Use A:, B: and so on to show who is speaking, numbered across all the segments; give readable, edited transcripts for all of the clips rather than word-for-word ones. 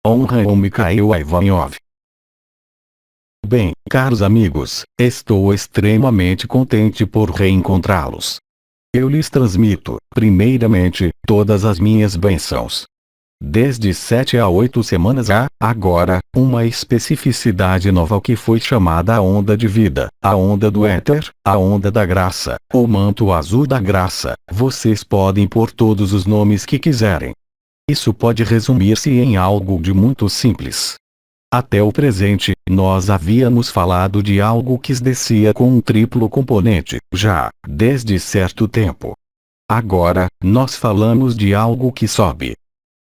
A: Honra ao Mikhail Ivanov. Bem, caros amigos, estou extremamente contente por reencontrá-los. Eu lhes transmito, primeiramente, todas as minhas bênçãos. Desde 7 a 8 semanas há, agora, uma especificidade nova que foi chamada a onda de vida, a onda do éter, a onda da graça, o manto azul da graça. Vocês podem pôr todos os nomes que quiserem. Isso pode resumir-se em algo de muito simples. Até o presente, nós havíamos falado de algo que descia com um triplo componente, já, desde certo tempo. Agora, nós falamos de algo que sobe.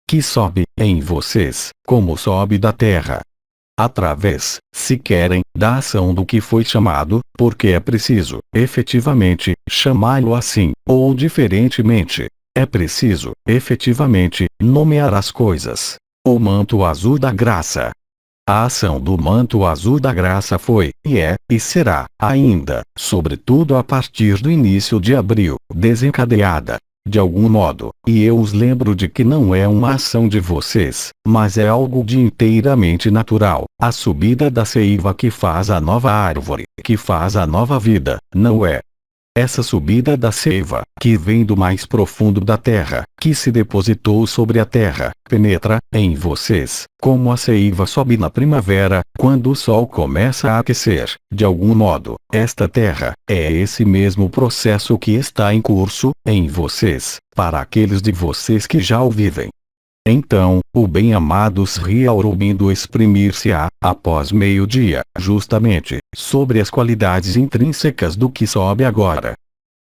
A: Que sobe, em vocês, como sobe da terra. Através, se querem, da ação do que foi chamado, porque é preciso, efetivamente, chamá-lo assim, ou diferentemente. É preciso, efetivamente, nomear as coisas. O manto azul da graça. A ação do manto azul da graça foi, e é, e será, ainda, sobretudo a partir do início de abril, desencadeada, de algum modo, e eu os lembro de que não é uma ação de vocês, mas é algo de inteiramente natural, a subida da seiva que faz a nova árvore, que faz a nova vida, não é? Essa subida da seiva, que vem do mais profundo da terra, que se depositou sobre a terra, penetra, em vocês, como a seiva sobe na primavera, quando o sol começa a aquecer, de algum modo, esta terra, é esse mesmo processo que está em curso, em vocês, para aqueles de vocês que já o vivem. Então, o bem-amado Sri Aurobindo exprimir-se-á, após meio-dia, justamente, sobre as qualidades intrínsecas do que sobe agora.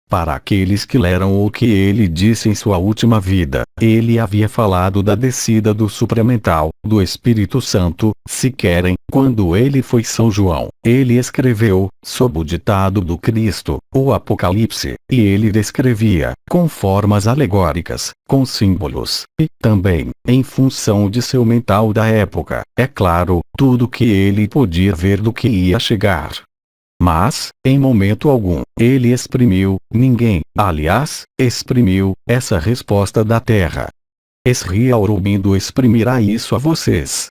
A: Para aqueles que leram o que ele disse em sua última vida, ele havia falado da descida do supramental, do Espírito Santo, se querem, quando ele foi São João, ele escreveu, sob o ditado do Cristo, o Apocalipse, e ele descrevia, com formas alegóricas, com símbolos, e, também, em função de seu mental da época, é claro, tudo que ele podia ver do que ia chegar. Mas, em momento algum, ele exprimiu, ninguém, aliás, exprimiu, essa resposta da terra. Sri Aurobindo exprimirá isso a vocês.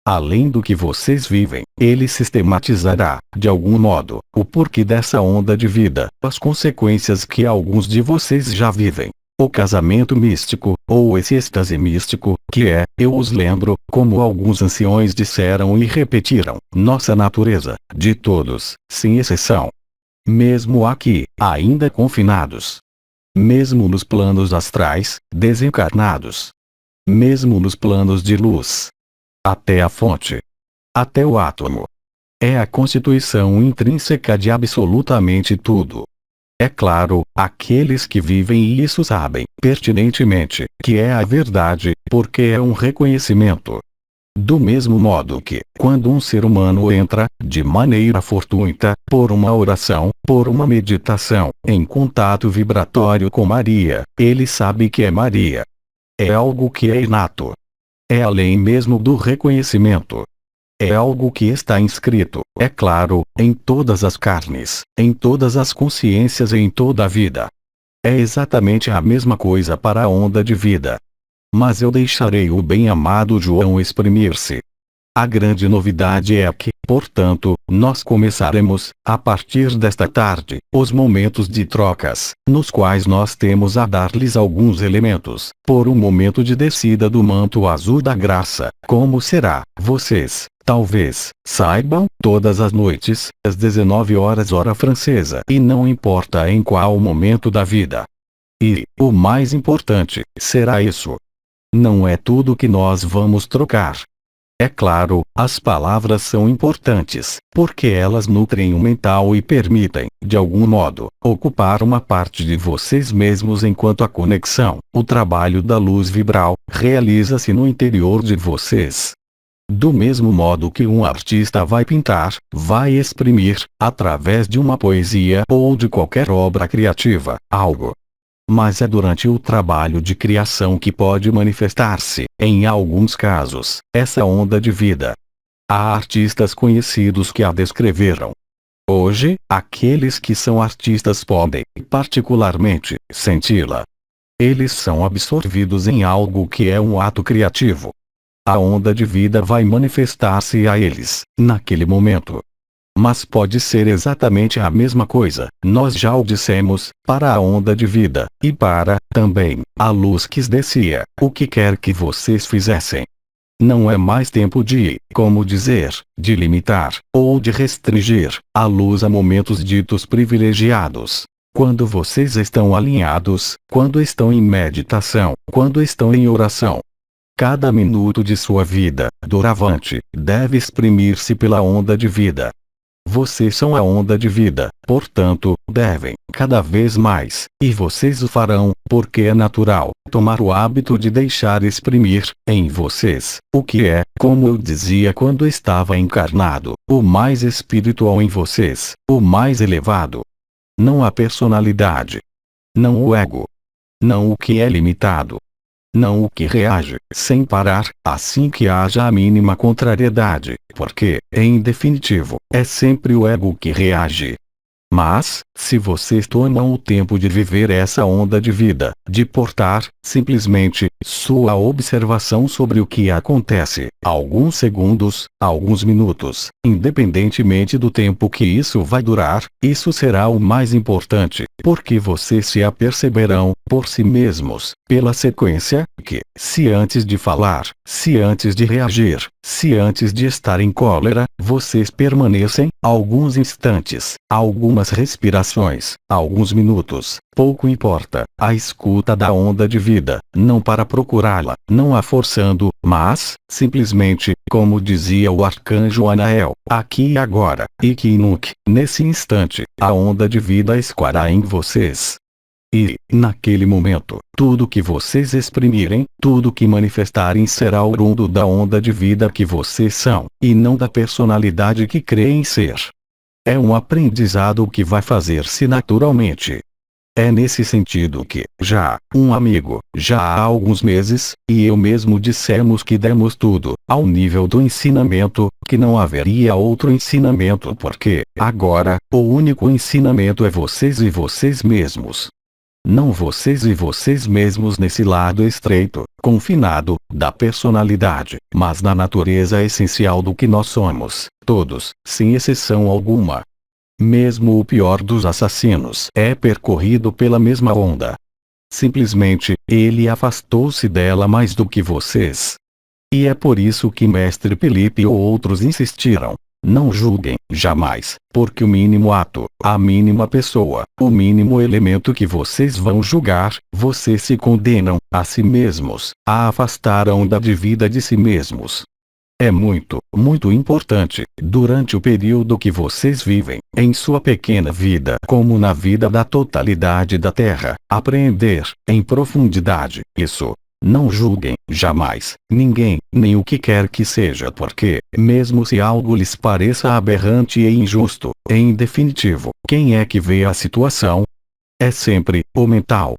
A: Além do que vocês vivem, ele sistematizará, de algum modo, o porquê dessa onda de vida, as consequências que alguns de vocês já vivem. O casamento místico, ou esse êxtase místico, que é, eu os lembro, como alguns anciões disseram e repetiram, nossa natureza, de todos, sem exceção. Mesmo aqui, ainda confinados. Mesmo nos planos astrais, desencarnados. Mesmo nos planos de luz. Até a fonte. Até o átomo. É a constituição intrínseca de absolutamente tudo. É claro, aqueles que vivem isso sabem, pertinentemente, que é a verdade, porque é um reconhecimento. Do mesmo modo que, quando um ser humano entra, de maneira fortuita, por uma oração, por uma meditação, em contato vibratório com Maria, ele sabe que é Maria. É algo que é inato. É além mesmo do reconhecimento. É algo que está inscrito, é claro, em todas as carnes, em todas as consciências e em toda a vida. É exatamente a mesma coisa para a onda de vida. Mas eu deixarei o bem-amado João exprimir-se. A grande novidade é que, portanto, nós começaremos, a partir desta tarde, os momentos de trocas, nos quais nós temos a dar-lhes alguns elementos, por um momento de descida do manto azul da graça, como será, vocês, talvez, saibam, todas as noites, às 19 horas hora francesa, e não importa em qual momento da vida. E, o mais importante, será isso. Não é tudo que nós vamos trocar. É claro, as palavras são importantes, porque elas nutrem o mental e permitem, de algum modo, ocupar uma parte de vocês mesmos enquanto a conexão, o trabalho da luz vibral, realiza-se no interior de vocês. Do mesmo modo que um artista vai pintar, vai exprimir, através de uma poesia ou de qualquer obra criativa, algo. Mas é durante o trabalho de criação que pode manifestar-se, em alguns casos, essa onda de vida. Há artistas conhecidos que a descreveram. Hoje, aqueles que são artistas podem, particularmente, senti-la. Eles são absorvidos em algo que é um ato criativo. A onda de vida vai manifestar-se a eles, naquele momento. Mas pode ser exatamente a mesma coisa, nós já o dissemos, para a onda de vida, e para, também, a luz que descia, o que quer que vocês fizessem. Não é mais tempo de, como dizer, de limitar, ou de restringir, a luz a momentos ditos privilegiados. Quando vocês estão alinhados, quando estão em meditação, quando estão em oração. Cada minuto de sua vida, doravante, deve exprimir-se pela onda de vida. Vocês são a onda de vida, portanto, devem, cada vez mais, e vocês o farão, porque é natural, tomar o hábito de deixar exprimir, em vocês, o que é, como eu dizia quando estava encarnado, o mais espiritual em vocês, o mais elevado. Não a personalidade. Não o ego. Não o que é limitado. Não o que reage, sem parar, assim que haja a mínima contrariedade, porque, em definitivo, é sempre o ego que reage. Mas, se vocês tomam o tempo de viver essa onda de vida, de portar, simplesmente, sua observação sobre o que acontece, alguns segundos, alguns minutos, independentemente do tempo que isso vai durar, isso será o mais importante, porque vocês se aperceberão, por si mesmos, pela sequência, que, se antes de falar, se antes de reagir, se antes de estar em cólera, vocês permanecem, alguns instantes, algumas respirações, alguns minutos, pouco importa, à escuta da onda de vida, não para procurá-la, não a forçando, mas, simplesmente, como dizia o arcanjo Anael, aqui e agora, e nunca, nesse instante, a onda de vida escoará em vocês. E, naquele momento, tudo que vocês exprimirem, tudo que manifestarem será oriundo da onda de vida que vocês são, e não da personalidade que creem ser. É um aprendizado que vai fazer-se naturalmente. É nesse sentido que, já, um amigo, já há alguns meses, e eu mesmo dissemos que demos tudo, ao nível do ensinamento, que não haveria outro ensinamento porque, agora, o único ensinamento é vocês e vocês mesmos. Não vocês e vocês mesmos nesse lado estreito, confinado, da personalidade, mas na natureza essencial do que nós somos, todos, sem exceção alguma. Mesmo o pior dos assassinos é percorrido pela mesma onda. Simplesmente, ele afastou-se dela mais do que vocês. E é por isso que Mestre Felipe ou outros insistiram. Não julguem, jamais, porque o mínimo ato, a mínima pessoa, o mínimo elemento que vocês vão julgar, vocês se condenam, a si mesmos, a afastar a onda de vida de si mesmos. É muito, muito importante, durante o período que vocês vivem, em sua pequena vida como na vida da totalidade da Terra, apreender, em profundidade, isso. Não julguem, jamais, ninguém, nem o que quer que seja porque, mesmo se algo lhes pareça aberrante e injusto, em definitivo, quem é que vê a situação? É sempre, o mental.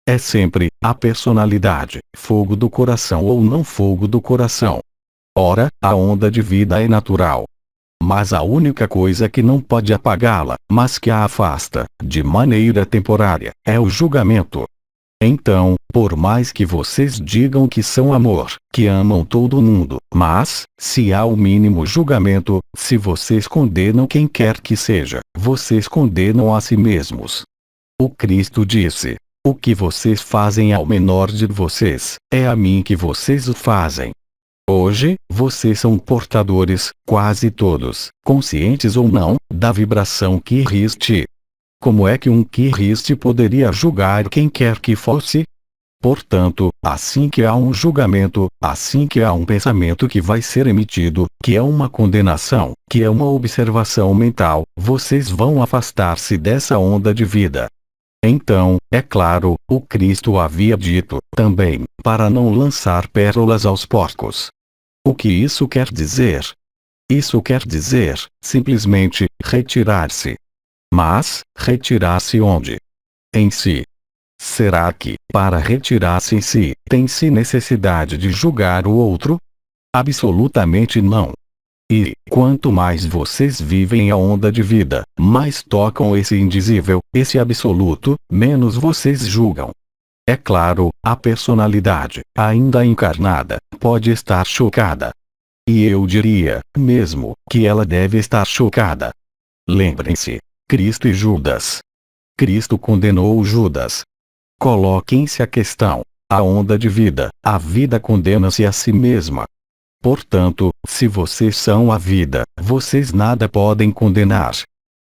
A: É sempre, a personalidade, fogo do coração ou não fogo do coração. Ora, a onda de vida é natural. Mas a única coisa que não pode apagá-la, mas que a afasta, de maneira temporária, é o julgamento. Então, por mais que vocês digam que são amor, que amam todo mundo, mas, se há o mínimo julgamento, se vocês condenam quem quer que seja, vocês condenam a si mesmos. O Cristo disse: o que vocês fazem ao menor de vocês, é a mim que vocês o fazem. Hoje, vocês são portadores, quase todos, conscientes ou não, da vibração Kiriste. Como é que um Kiriste poderia julgar quem quer que fosse? Portanto, assim que há um julgamento, assim que há um pensamento que vai ser emitido, que é uma condenação, que é uma observação mental, vocês vão afastar-se dessa onda de vida. Então, é claro, o Cristo havia dito, também, para não lançar pérolas aos porcos. O que isso quer dizer? Isso quer dizer, simplesmente, retirar-se. Mas, retirar-se onde? Em si. Será que, para retirar-se em si, tem-se necessidade de julgar o outro? Absolutamente não. E, quanto mais vocês vivem a onda de vida, mais tocam esse indizível, esse absoluto, menos vocês julgam. É claro, a personalidade, ainda encarnada, pode estar chocada. E eu diria, mesmo, que ela deve estar chocada. Lembrem-se, Cristo e Judas. Cristo condenou Judas. Coloquem-se a questão. A onda de vida, a vida condena-se a si mesma. Portanto, se vocês são a vida, vocês nada podem condenar.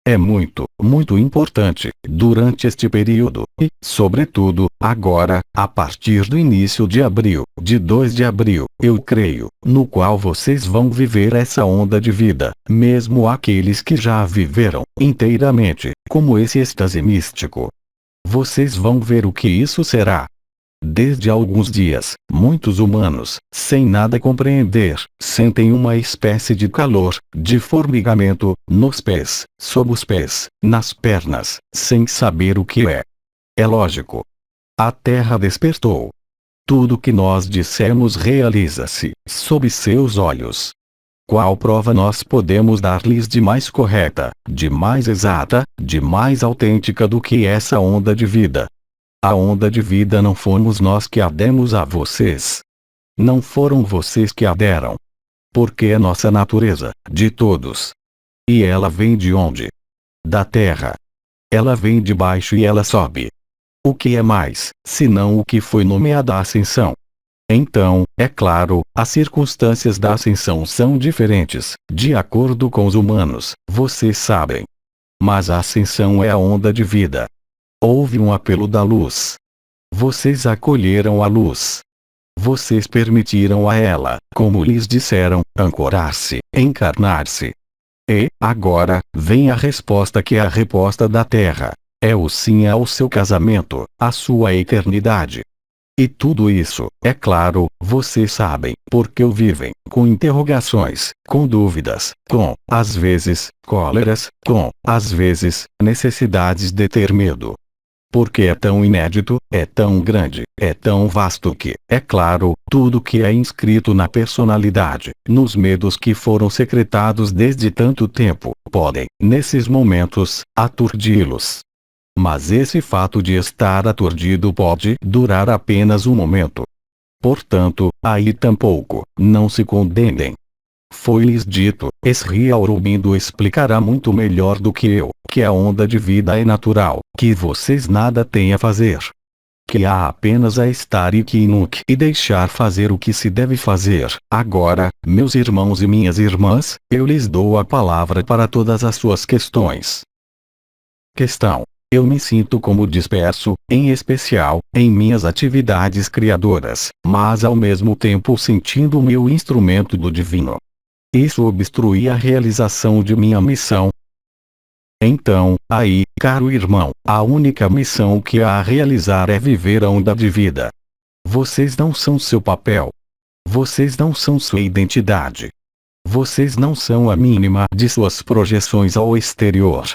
A: É muito, muito importante, durante este período, e, sobretudo, agora, a partir do início de abril, de 2 de abril, eu creio, no qual vocês vão viver essa onda de vida, mesmo aqueles que já a viveram, inteiramente, como esse êxtase místico. Vocês vão ver o que isso será. Desde alguns dias, muitos humanos, sem nada compreender, sentem uma espécie de calor, de formigamento, nos pés, sob os pés, nas pernas, sem saber o que é. É lógico. A Terra despertou. Tudo que nós dissemos realiza-se, sob seus olhos. Qual prova nós podemos dar-lhes de mais correta, de mais exata, de mais autêntica do que essa onda de vida? A onda de vida não fomos nós que a demos a vocês. Não foram vocês que a deram. Porque é nossa natureza, de todos. E ela vem de onde? Da terra. Ela vem de baixo e ela sobe. O que é mais, senão o que foi nomeada ascensão? Então, é claro, as circunstâncias da ascensão são diferentes, de acordo com os humanos, vocês sabem. Mas a ascensão é a onda de vida. Houve um apelo da luz. Vocês acolheram a luz. Vocês permitiram a ela, como lhes disseram, ancorar-se, encarnar-se. E, agora, vem a resposta que é a resposta da Terra. É o sim ao seu casamento, à sua eternidade. E tudo isso, é claro, vocês sabem, porque o vivem, com interrogações, com dúvidas, com, às vezes, cóleras, com, às vezes, necessidades de ter medo. Porque é tão inédito, é tão grande, é tão vasto que, é claro, tudo que é inscrito na personalidade, nos medos que foram secretados desde tanto tempo, podem, nesses momentos, aturdi-los. Mas esse fato de estar aturdido pode durar apenas um momento. Portanto, aí tampouco, não se condenem. Foi-lhes dito, Sri Aurobindo explicará muito melhor do que eu, que a onda de vida é natural, que vocês nada têm a fazer. Que há apenas a estar e deixar fazer o que se deve fazer. Agora, meus irmãos e minhas irmãs, eu lhes dou a palavra para todas as suas questões. Questão. Eu me sinto como disperso, em especial, em minhas atividades criadoras, mas ao mesmo tempo sentindo o meu instrumento do divino. Isso obstrui a realização de minha missão. Então, aí, caro irmão, a única missão que há a realizar é viver a onda de vida. Vocês não são seu papel. Vocês não são sua identidade. Vocês não são a mínima de suas projeções ao exterior.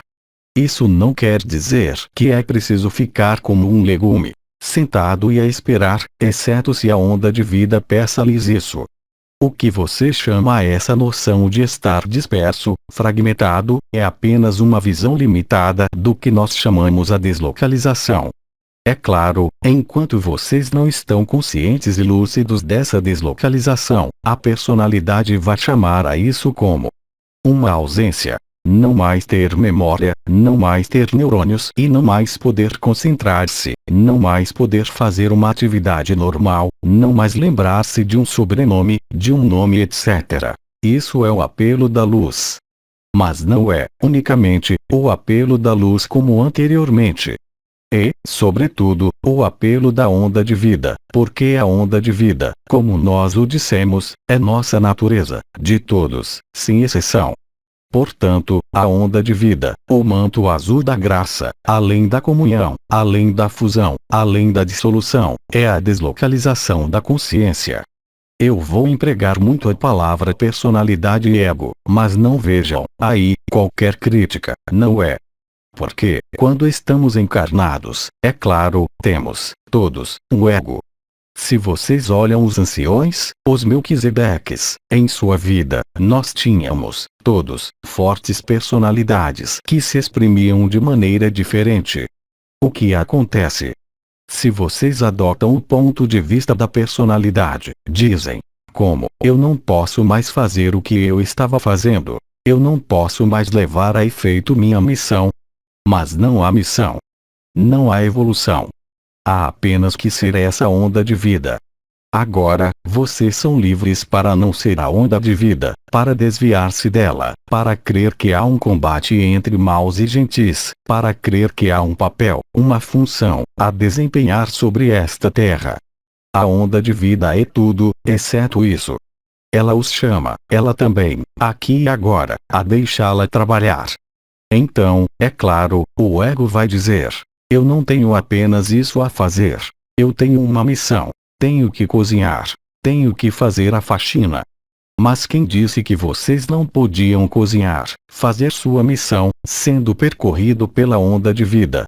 A: Isso não quer dizer que é preciso ficar como um legume, sentado e a esperar, exceto se a onda de vida peça-lhes isso. O que você chama essa noção de estar disperso, fragmentado, é apenas uma visão limitada do que nós chamamos a deslocalização. É claro, enquanto vocês não estão conscientes e lúcidos dessa deslocalização, a personalidade vai chamar a isso como uma ausência. Não mais ter memória, não mais ter neurônios e não mais poder concentrar-se, não mais poder fazer uma atividade normal, não mais lembrar-se de um sobrenome, de um nome etc. Isso é o apelo da luz. Mas não é, unicamente, o apelo da luz como anteriormente. E, sobretudo, o apelo da onda de vida, porque a onda de vida, como nós o dissemos, é nossa natureza, de todos, sem exceção. Portanto, a onda de vida, o manto azul da graça, além da comunhão, além da fusão, além da dissolução, é a deslocalização da consciência. Eu vou empregar muito a palavra personalidade e ego, mas não vejam, aí, qualquer crítica, não é? Porque, quando estamos encarnados, é claro, temos, todos, um ego. Se vocês olham os anciões, os Melquisedeques, em sua vida, nós tínhamos, todos, fortes personalidades que se exprimiam de maneira diferente. O que acontece? se vocês adotam o ponto de vista da personalidade, dizem: como eu não posso mais fazer o que eu estava fazendo, eu não posso mais levar a efeito minha missão. Mas não há missão. Não há evolução. Há apenas que ser essa onda de vida. Agora, vocês são livres para não ser a onda de vida, para desviar-se dela, para crer que há um combate entre maus e gentis, para crer que há um papel, uma função, a desempenhar sobre esta terra. A onda de vida é tudo, exceto isso. Ela os chama, ela também, aqui e agora, a deixá-la trabalhar. Então, é claro, o ego vai dizer: eu não tenho apenas isso a fazer. Eu tenho uma missão. Tenho que cozinhar. Tenho que fazer a faxina. Mas quem disse que vocês não podiam cozinhar, fazer sua missão, sendo percorrido pela onda de vida?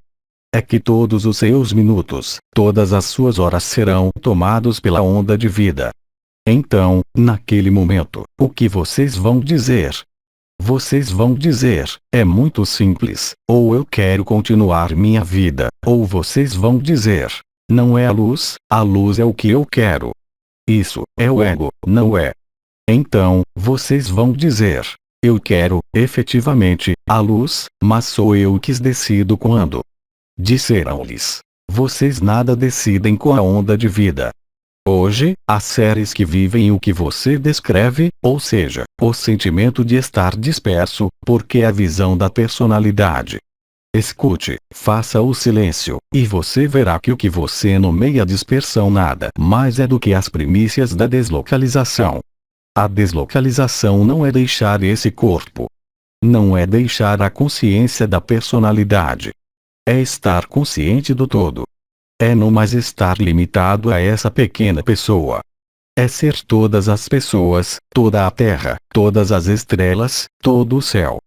A: É que todos os seus minutos, todas as suas horas serão tomados pela onda de vida. Então, naquele momento, o que vocês vão dizer? Vocês vão dizer: é muito simples, ou eu quero continuar minha vida, ou vocês vão dizer: não é a luz é o que eu quero. Isso é o ego, não é? Então, vocês vão dizer: eu quero, efetivamente, a luz, mas sou eu que decido quando. Disseram-lhes: vocês nada decidem com a onda de vida. Hoje, há seres que vivem o que você descreve, ou seja, o sentimento de estar disperso, porque é a visão da personalidade. Escute, faça o silêncio, e você verá que o que você nomeia dispersão nada mais é do que as primícias da deslocalização. A deslocalização não é deixar esse corpo. Não é deixar a consciência da personalidade. É estar consciente do todo. É não mais estar limitado a essa pequena pessoa. É ser todas as pessoas, toda a terra, todas as estrelas, todo o céu.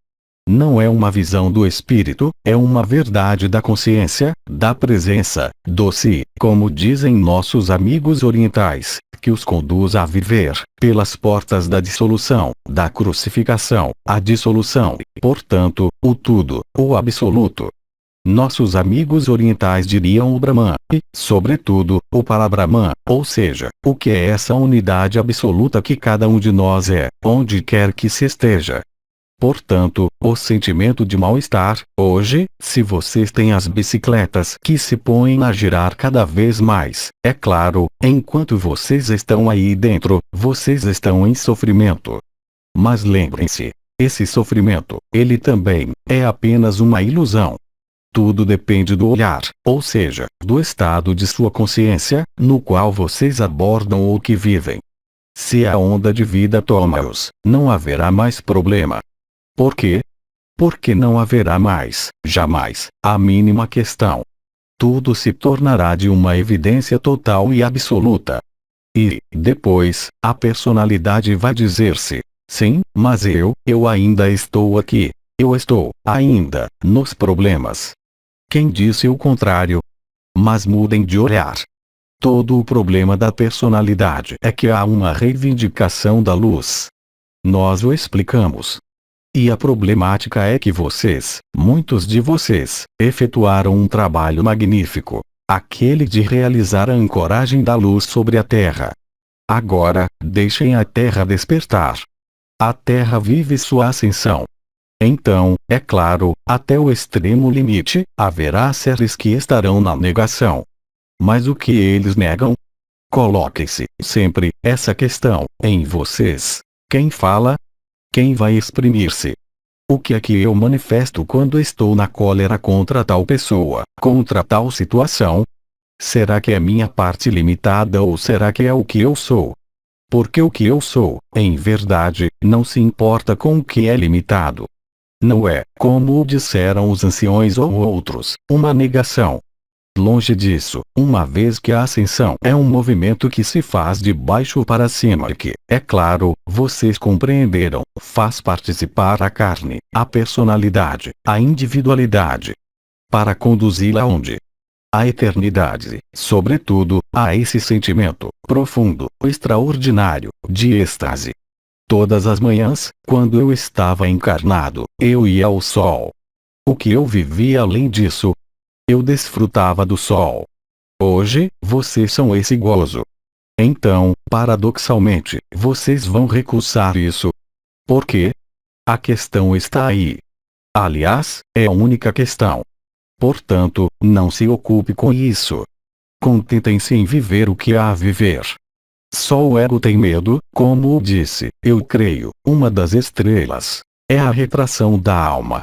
A: Não é uma visão do espírito, é uma verdade da consciência, da presença, do si, como dizem nossos amigos orientais, que os conduz a viver, pelas portas da dissolução, da crucificação, a dissolução, portanto, o tudo, o absoluto. Nossos amigos orientais diriam o Brahman, e, sobretudo, o Parabrahman, ou seja, o que é essa unidade absoluta que cada um de nós é, onde quer que se esteja. Portanto, o sentimento de mal-estar, hoje, se vocês têm as bicicletas que se põem a girar cada vez mais, é claro, enquanto vocês estão aí dentro, vocês estão em sofrimento. Mas lembrem-se, esse sofrimento, ele também, é apenas uma ilusão. Tudo depende do olhar, ou seja, do estado de sua consciência, no qual vocês abordam o que vivem. Se a onda de vida toma-os, não haverá mais problema. Por quê? Porque não haverá mais, jamais, a mínima questão. Tudo se tornará de uma evidência total e absoluta. E, depois, a personalidade vai dizer-se: sim, mas eu ainda estou aqui. Eu estou, ainda, nos problemas. Quem disse o contrário? Mas mudem de olhar. Todo o problema da personalidade é que há uma reivindicação da luz. Nós o explicamos. E a problemática é que vocês, muitos de vocês, efetuaram um trabalho magnífico. Aquele de realizar a ancoragem da luz sobre a Terra. Agora, deixem a Terra despertar. A Terra vive sua ascensão. Então, é claro, até o extremo limite, haverá seres que estarão na negação. Mas o que eles negam? Coloque-se, sempre, essa questão, em vocês. Quem fala? Quem vai exprimir-se? O que é que eu manifesto quando estou na cólera contra tal pessoa, contra tal situação? Será que é minha parte limitada ou será que é o que eu sou? Porque o que eu sou, em verdade, não se importa com o que é limitado. Não é, como o disseram os anciões ou outros, uma negação. Longe disso, uma vez que a ascensão é um movimento que se faz de baixo para cima e que, é claro, vocês compreenderam, faz participar a carne, a personalidade, a individualidade. Para conduzi-la aonde? A eternidade, sobretudo, a esse sentimento, profundo, extraordinário, de êxtase. Todas as manhãs, quando eu estava encarnado, eu ia ao sol. O que eu vivia além disso? Eu desfrutava do sol. Hoje, vocês são esse gozo. Então, paradoxalmente, vocês vão recusar isso. Por quê? A questão está aí. Aliás, é a única questão. Portanto, não se ocupe com isso. Contentem-se em viver o que há a viver. Só o ego tem medo, como disse, eu creio, uma das estrelas. É a retração da alma.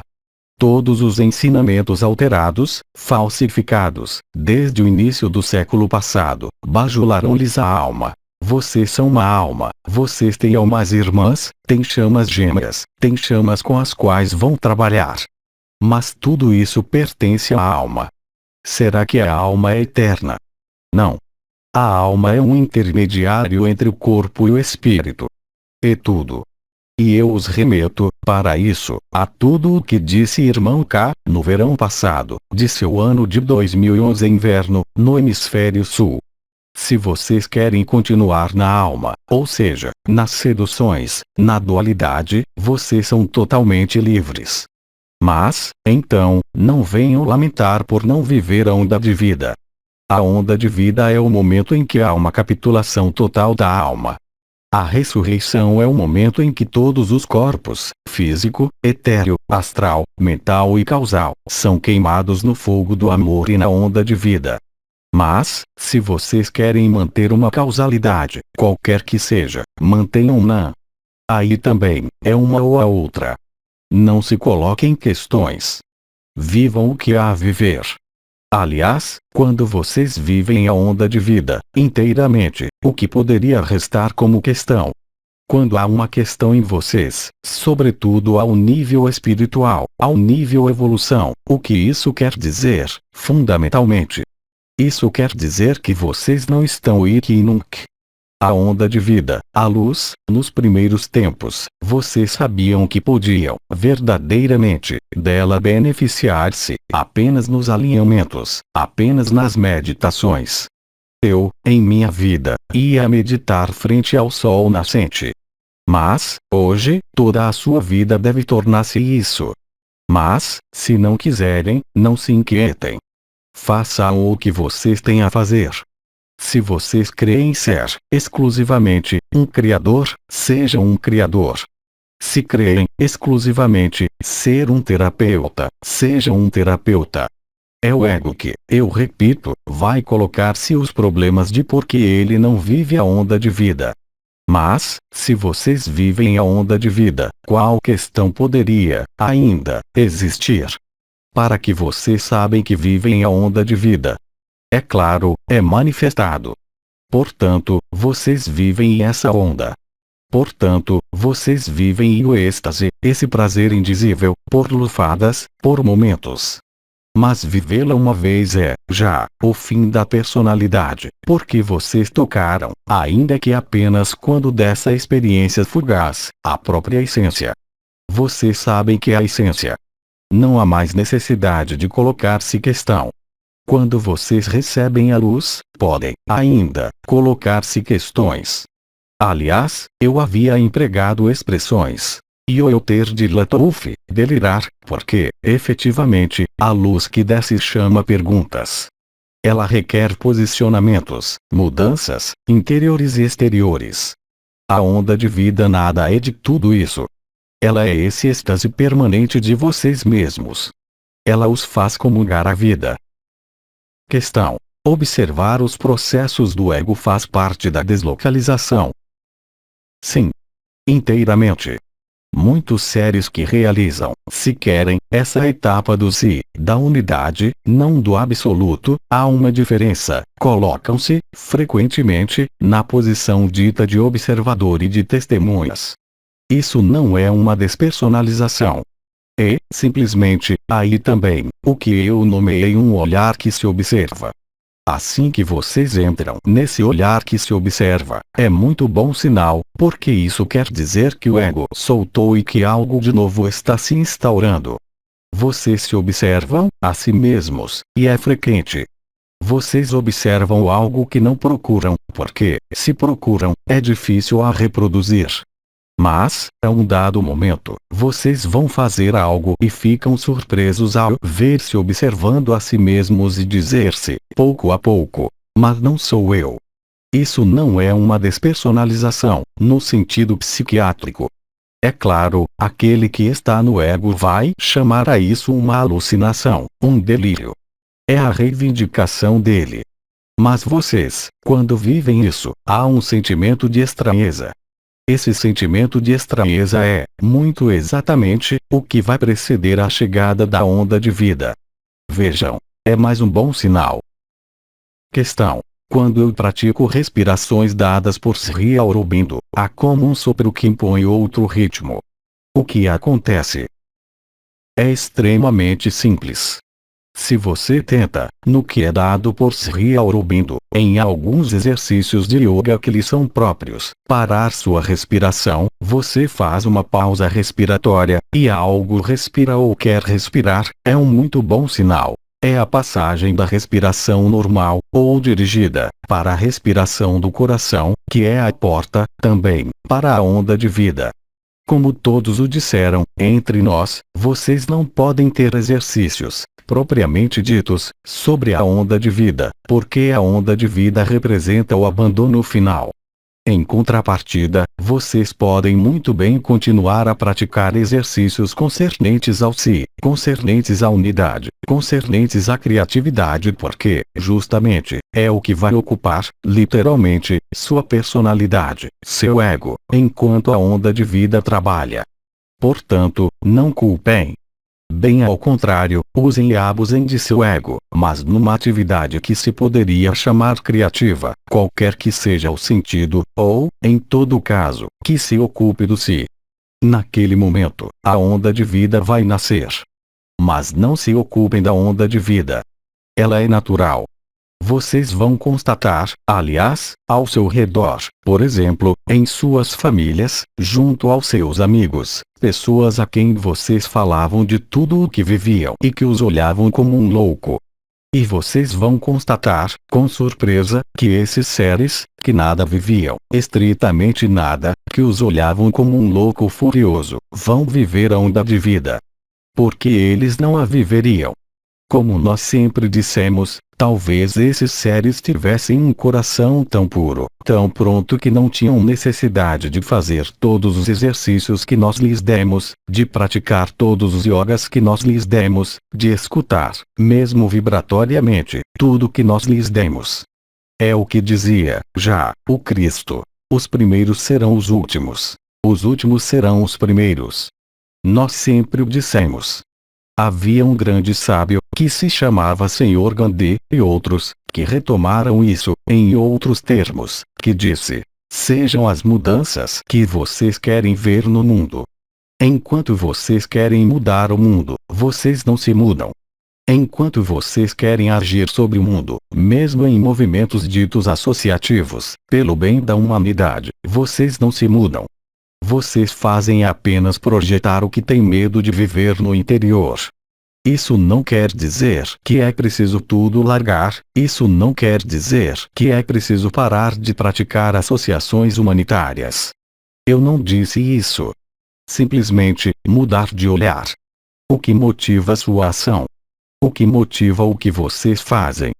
A: Todos os ensinamentos alterados, falsificados, desde o início do século passado, bajularam-lhes a alma. Vocês são uma alma, vocês têm almas irmãs, têm chamas gêmeas, têm chamas com as quais vão trabalhar. Mas tudo isso pertence à alma. Será que a alma é eterna? Não. A alma é um intermediário entre o corpo e o espírito. E tudo. E eu os remeto, para isso, a tudo o que disse irmão K, no verão passado, de seu ano de 2011 inverno, no hemisfério sul. Se vocês querem continuar na alma, ou seja, nas seduções, na dualidade, vocês são totalmente livres. Mas, então, não venham lamentar por não viver a onda de vida. A onda de vida é o momento em que há uma capitulação total da alma. A ressurreição é o momento em que todos os corpos, físico, etéreo, astral, mental e causal, são queimados no fogo do amor e na onda de vida. Mas, se vocês querem manter uma causalidade, qualquer que seja, mantenham-na. Aí também, é uma ou a outra. Não se coloquem questões. Vivam o que há a viver. Aliás, quando vocês vivem a onda de vida, inteiramente, o que poderia restar como questão? Quando há uma questão em vocês, sobretudo ao nível espiritual, ao nível evolução, o que isso quer dizer, fundamentalmente? Isso quer dizer que vocês não estão ik e nunc. A onda de vida, a luz, nos primeiros tempos, vocês sabiam que podiam, verdadeiramente, dela beneficiar-se, apenas nos alinhamentos, apenas nas meditações. Eu, em minha vida, ia meditar frente ao sol nascente. Mas, hoje, toda a sua vida deve tornar-se isso. Mas, se não quiserem, não se inquietem. Façam o que vocês têm a fazer. Se vocês creem ser, exclusivamente, um criador, sejam um criador. Se creem, exclusivamente, ser um terapeuta, sejam um terapeuta. É o ego que, eu repito, vai colocar-se os problemas de porque ele não vive a onda de vida. Mas, se vocês vivem a onda de vida, qual questão poderia, ainda, existir? Para que vocês sabem que vivem a onda de vida. É claro, é manifestado. Portanto, vocês vivem essa onda. Portanto, vocês vivem o êxtase, esse prazer indizível, por lufadas, por momentos. Mas vivê-la uma vez é, já, o fim da personalidade, porque vocês tocaram, ainda que apenas quando dessa experiência fugaz, a própria essência. Vocês sabem que é a essência. Não há mais necessidade de colocar-se questão. Quando vocês recebem a luz, podem, ainda, colocar-se questões. Aliás, eu havia empregado expressões. E eu ter de Latouf, delirar, porque, efetivamente, a luz que desce chama perguntas. Ela requer posicionamentos, mudanças, interiores e exteriores. A onda de vida nada é de tudo isso. Ela é esse êxtase permanente de vocês mesmos. Ela os faz comungar a vida. Questão: observar os processos do ego faz parte da deslocalização? Sim. Inteiramente. Muitos seres que realizam, se querem, essa etapa do si, da unidade, não do absoluto, há uma diferença, colocam-se, frequentemente, na posição dita de observador e de testemunhas. Isso não é uma despersonalização. É, simplesmente, aí também, o que eu nomeei um olhar que se observa. Assim que vocês entram nesse olhar que se observa, é muito bom sinal, porque isso quer dizer que o ego soltou e que algo de novo está se instaurando. Vocês se observam, a si mesmos, e é frequente. Vocês observam algo que não procuram, porque, se procuram, é difícil a reproduzir. Mas, a um dado momento, vocês vão fazer algo e ficam surpresos ao ver-se observando a si mesmos e dizer-se, pouco a pouco, mas não sou eu. Isso não é uma despersonalização, no sentido psiquiátrico. É claro, aquele que está no ego vai chamar a isso uma alucinação, um delírio. É a reivindicação dele. Mas vocês, quando vivem isso, há um sentimento de estranheza. Esse sentimento de estranheza é, muito exatamente, o que vai preceder a chegada da onda de vida. Vejam, é mais um bom sinal. Questão. Quando eu pratico respirações dadas por Sri Aurobindo, há como um sopro que impõe outro ritmo. O que acontece? É extremamente simples. Se você tenta, no que é dado por Sri Aurobindo, em alguns exercícios de yoga que lhe são próprios, parar sua respiração, você faz uma pausa respiratória, e algo respira ou quer respirar, é um muito bom sinal. É a passagem da respiração normal, ou dirigida, para a respiração do coração, que é a porta, também, para a onda de vida. Como todos o disseram, entre nós, vocês não podem ter exercícios, propriamente ditos, sobre a onda de vida, porque a onda de vida representa o abandono final. Em contrapartida, vocês podem muito bem continuar a praticar exercícios concernentes ao si, concernentes à unidade, concernentes à criatividade porque, justamente, é o que vai ocupar, literalmente, sua personalidade, seu ego, enquanto a onda de vida trabalha. Portanto, não culpem. Bem ao contrário, usem e abusem de seu ego, mas numa atividade que se poderia chamar criativa, qualquer que seja o sentido, ou, em todo caso, que se ocupe do si. Naquele momento, a onda de vida vai nascer. Mas não se ocupem da onda de vida. Ela é natural. Vocês vão constatar, aliás, ao seu redor, por exemplo, em suas famílias, junto aos seus amigos, pessoas a quem vocês falavam de tudo o que viviam e que os olhavam como um louco. E vocês vão constatar, com surpresa, que esses seres, que nada viviam, estritamente nada, que os olhavam como um louco furioso, vão viver a onda de vida. Porque eles não a viveriam. Como nós sempre dissemos, talvez esses seres tivessem um coração tão puro, tão pronto que não tinham necessidade de fazer todos os exercícios que nós lhes demos, de praticar todos os yogas que nós lhes demos, de escutar, mesmo vibratoriamente, tudo que nós lhes demos. É o que dizia, já, o Cristo. Os primeiros serão os últimos. Os últimos serão os primeiros. Nós sempre o dissemos. Havia um grande sábio, que se chamava Senhor Gandhi, e outros, que retomaram isso, em outros termos, que disse: sejam as mudanças que vocês querem ver no mundo. Enquanto vocês querem mudar o mundo, vocês não se mudam. Enquanto vocês querem agir sobre o mundo, mesmo em movimentos ditos associativos, pelo bem da humanidade, vocês não se mudam. Vocês fazem apenas projetar o que tem medo de viver no interior. Isso não quer dizer que é preciso tudo largar, isso não quer dizer que é preciso parar de praticar associações humanitárias. Eu não disse isso. Simplesmente, mudar de olhar. O que motiva sua ação? O que motiva o que vocês fazem?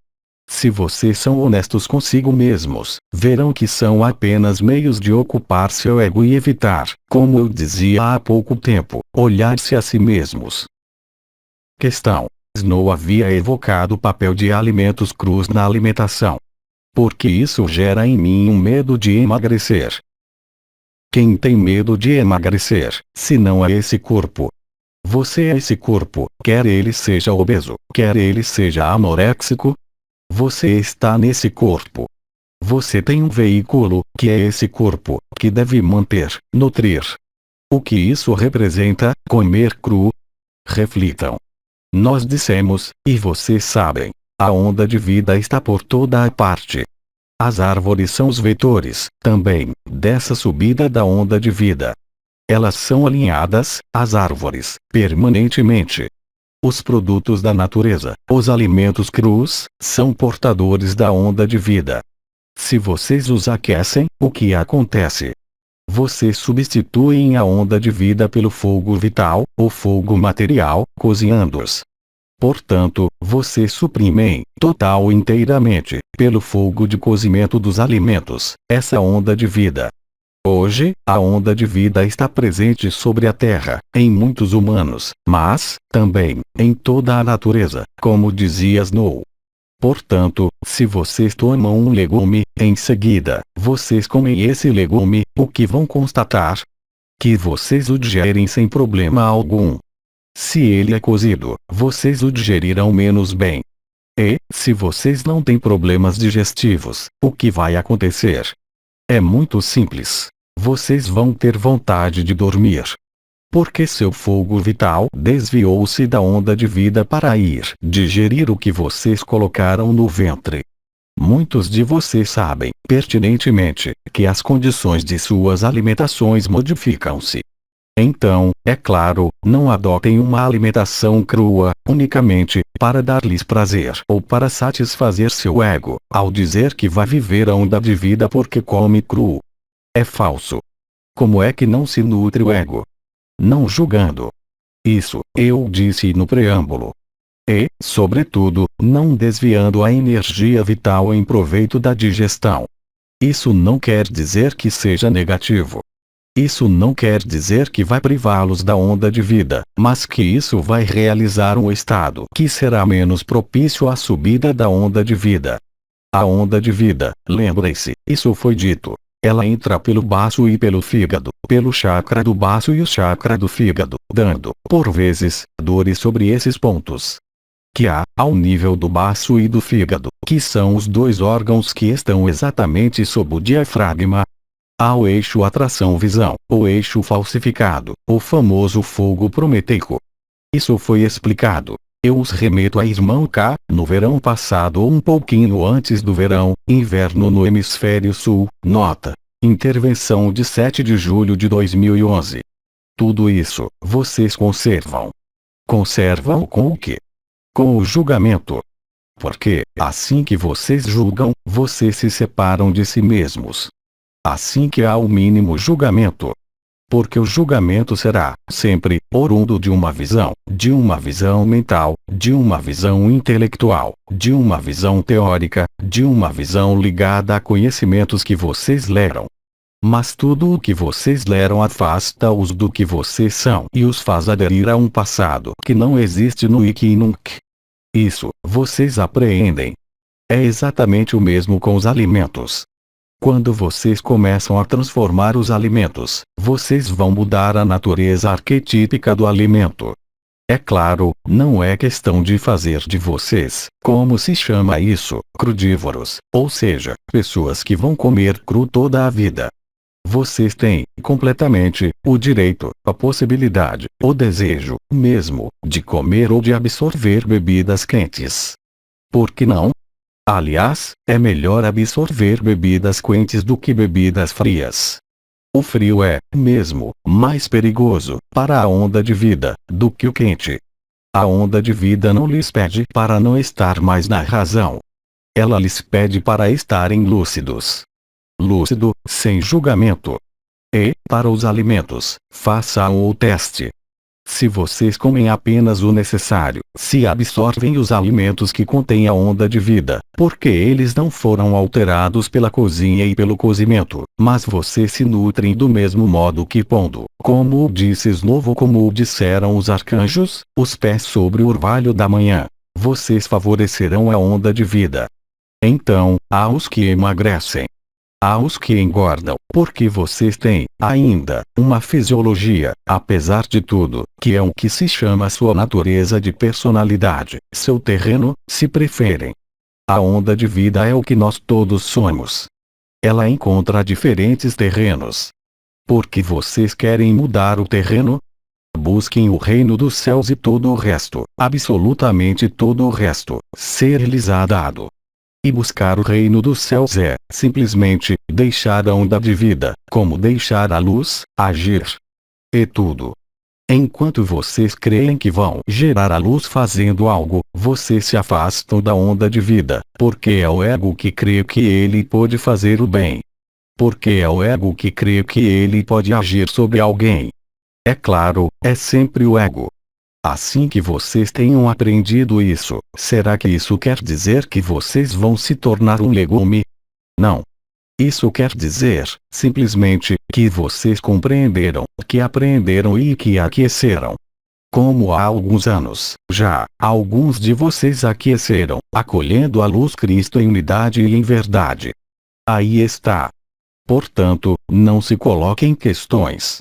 A: Se vocês são honestos consigo mesmos, verão que são apenas meios de ocupar seu ego e evitar, como eu dizia há pouco tempo, olhar-se a si mesmos. Questão. Snow havia evocado o papel de alimentos crus na alimentação. Porque isso gera em mim um medo de emagrecer. Quem tem medo de emagrecer, se não é esse corpo? Você é esse corpo, quer ele seja obeso, quer ele seja anoréxico? Você está nesse corpo. Você tem um veículo, que é esse corpo, que deve manter, nutrir. O que isso representa, comer cru? Reflitam. Nós dissemos, e vocês sabem, a onda de vida está por toda a parte. As árvores são os vetores, também, dessa subida da onda de vida. Elas são alinhadas, as árvores, permanentemente. Os produtos da natureza, os alimentos crus, são portadores da onda de vida. Se vocês os aquecem, o que acontece? Vocês substituem a onda de vida pelo fogo vital, ou fogo material, cozinhando-os. Portanto, vocês suprimem, total e inteiramente, pelo fogo de cozimento dos alimentos, essa onda de vida. Hoje, a onda de vida está presente sobre a Terra, em muitos humanos, mas, também, em toda a natureza, como dizia Snow. Portanto, se vocês tomam um legume, em seguida, vocês comem esse legume, o que vão constatar? Que vocês o digerem sem problema algum. Se ele é cozido, vocês o digerirão menos bem. E, se vocês não têm problemas digestivos, o que vai acontecer? É muito simples. Vocês vão ter vontade de dormir. Porque seu fogo vital desviou-se da onda de vida para ir digerir o que vocês colocaram no ventre. Muitos de vocês sabem, pertinentemente, que as condições de suas alimentações modificam-se. Então, é claro, não adotem uma alimentação crua, unicamente, para dar-lhes prazer ou para satisfazer seu ego, ao dizer que vai viver a onda de vida porque come cru. É falso. Como é que não se nutre o ego? Não julgando. Isso, eu disse no preâmbulo. E, sobretudo, não desviando a energia vital em proveito da digestão. Isso não quer dizer que seja negativo. Isso não quer dizer que vai privá-los da onda de vida, mas que isso vai realizar um estado que será menos propício à subida da onda de vida. A onda de vida, lembrem-se, isso foi dito. Ela entra pelo baço e pelo fígado, pelo chakra do baço e o chakra do fígado, dando, por vezes, dores sobre esses pontos. Que há, ao nível do baço e do fígado, que são os dois órgãos que estão exatamente sob o diafragma. Há o eixo atração-visão, o eixo falsificado, o famoso fogo prometeico. Isso foi explicado. Eu os remeto a irmão K, no verão passado ou um pouquinho antes do verão, inverno no hemisfério sul, nota. Intervenção de 7 de julho de 2011. Tudo isso, vocês conservam. Conservam com o quê? Com o julgamento. Porque, assim que vocês julgam, vocês se separam de si mesmos. Assim que há o mínimo julgamento. Porque o julgamento será, sempre, oriundo de uma visão mental, de uma visão intelectual, de uma visão teórica, de uma visão ligada a conhecimentos que vocês leram. Mas tudo o que vocês leram afasta-os do que vocês são e os faz aderir a um passado que não existe no Ikki e Nunc. Isso, vocês apreendem. É exatamente o mesmo com os alimentos. Quando vocês começam a transformar os alimentos, vocês vão mudar a natureza arquetípica do alimento. É claro, não é questão de fazer de vocês, como se chama isso, crudívoros, ou seja, pessoas que vão comer cru toda a vida. Vocês têm, completamente, o direito, a possibilidade, o desejo, mesmo, de comer ou de absorver bebidas quentes. Por que não? Aliás, é melhor absorver bebidas quentes do que bebidas frias. O frio é, mesmo, mais perigoso, para a onda de vida, do que o quente. A onda de vida não lhes pede para não estar mais na razão. Ela lhes pede para estarem lúcidos. Lúcido, sem julgamento. E, para os alimentos, façam o teste. Se vocês comem apenas o necessário, se absorvem os alimentos que contêm a onda de vida, porque eles não foram alterados pela cozinha e pelo cozimento, mas vocês se nutrem do mesmo modo que pondo, como disse Snow, como disseram os arcanjos, os pés sobre o orvalho da manhã, vocês favorecerão a onda de vida. Então, há os que emagrecem. Há os que engordam, porque vocês têm, ainda, uma fisiologia, apesar de tudo, que é o que se chama sua natureza de personalidade, seu terreno, se preferem. A onda de vida é o que nós todos somos. Ela encontra diferentes terrenos. Porque vocês querem mudar o terreno? Busquem o reino dos céus e todo o resto, absolutamente todo o resto, ser-lhes dado. E buscar o reino dos céus é, simplesmente, deixar a onda de vida, como deixar a luz, agir. E tudo. Enquanto vocês creem que vão gerar a luz fazendo algo, vocês se afastam da onda de vida, porque é o ego que crê que ele pode fazer o bem. Porque é o ego que crê que ele pode agir sobre alguém. É claro, é sempre o ego. Assim que vocês tenham aprendido isso, será que isso quer dizer que vocês vão se tornar um legume? Não. Isso quer dizer, simplesmente, que vocês compreenderam, que aprenderam e que aqueceram. Como há alguns anos, já, alguns de vocês aqueceram, acolhendo a luz Cristo em unidade e em verdade. Aí está. Portanto, não se coloquem questões.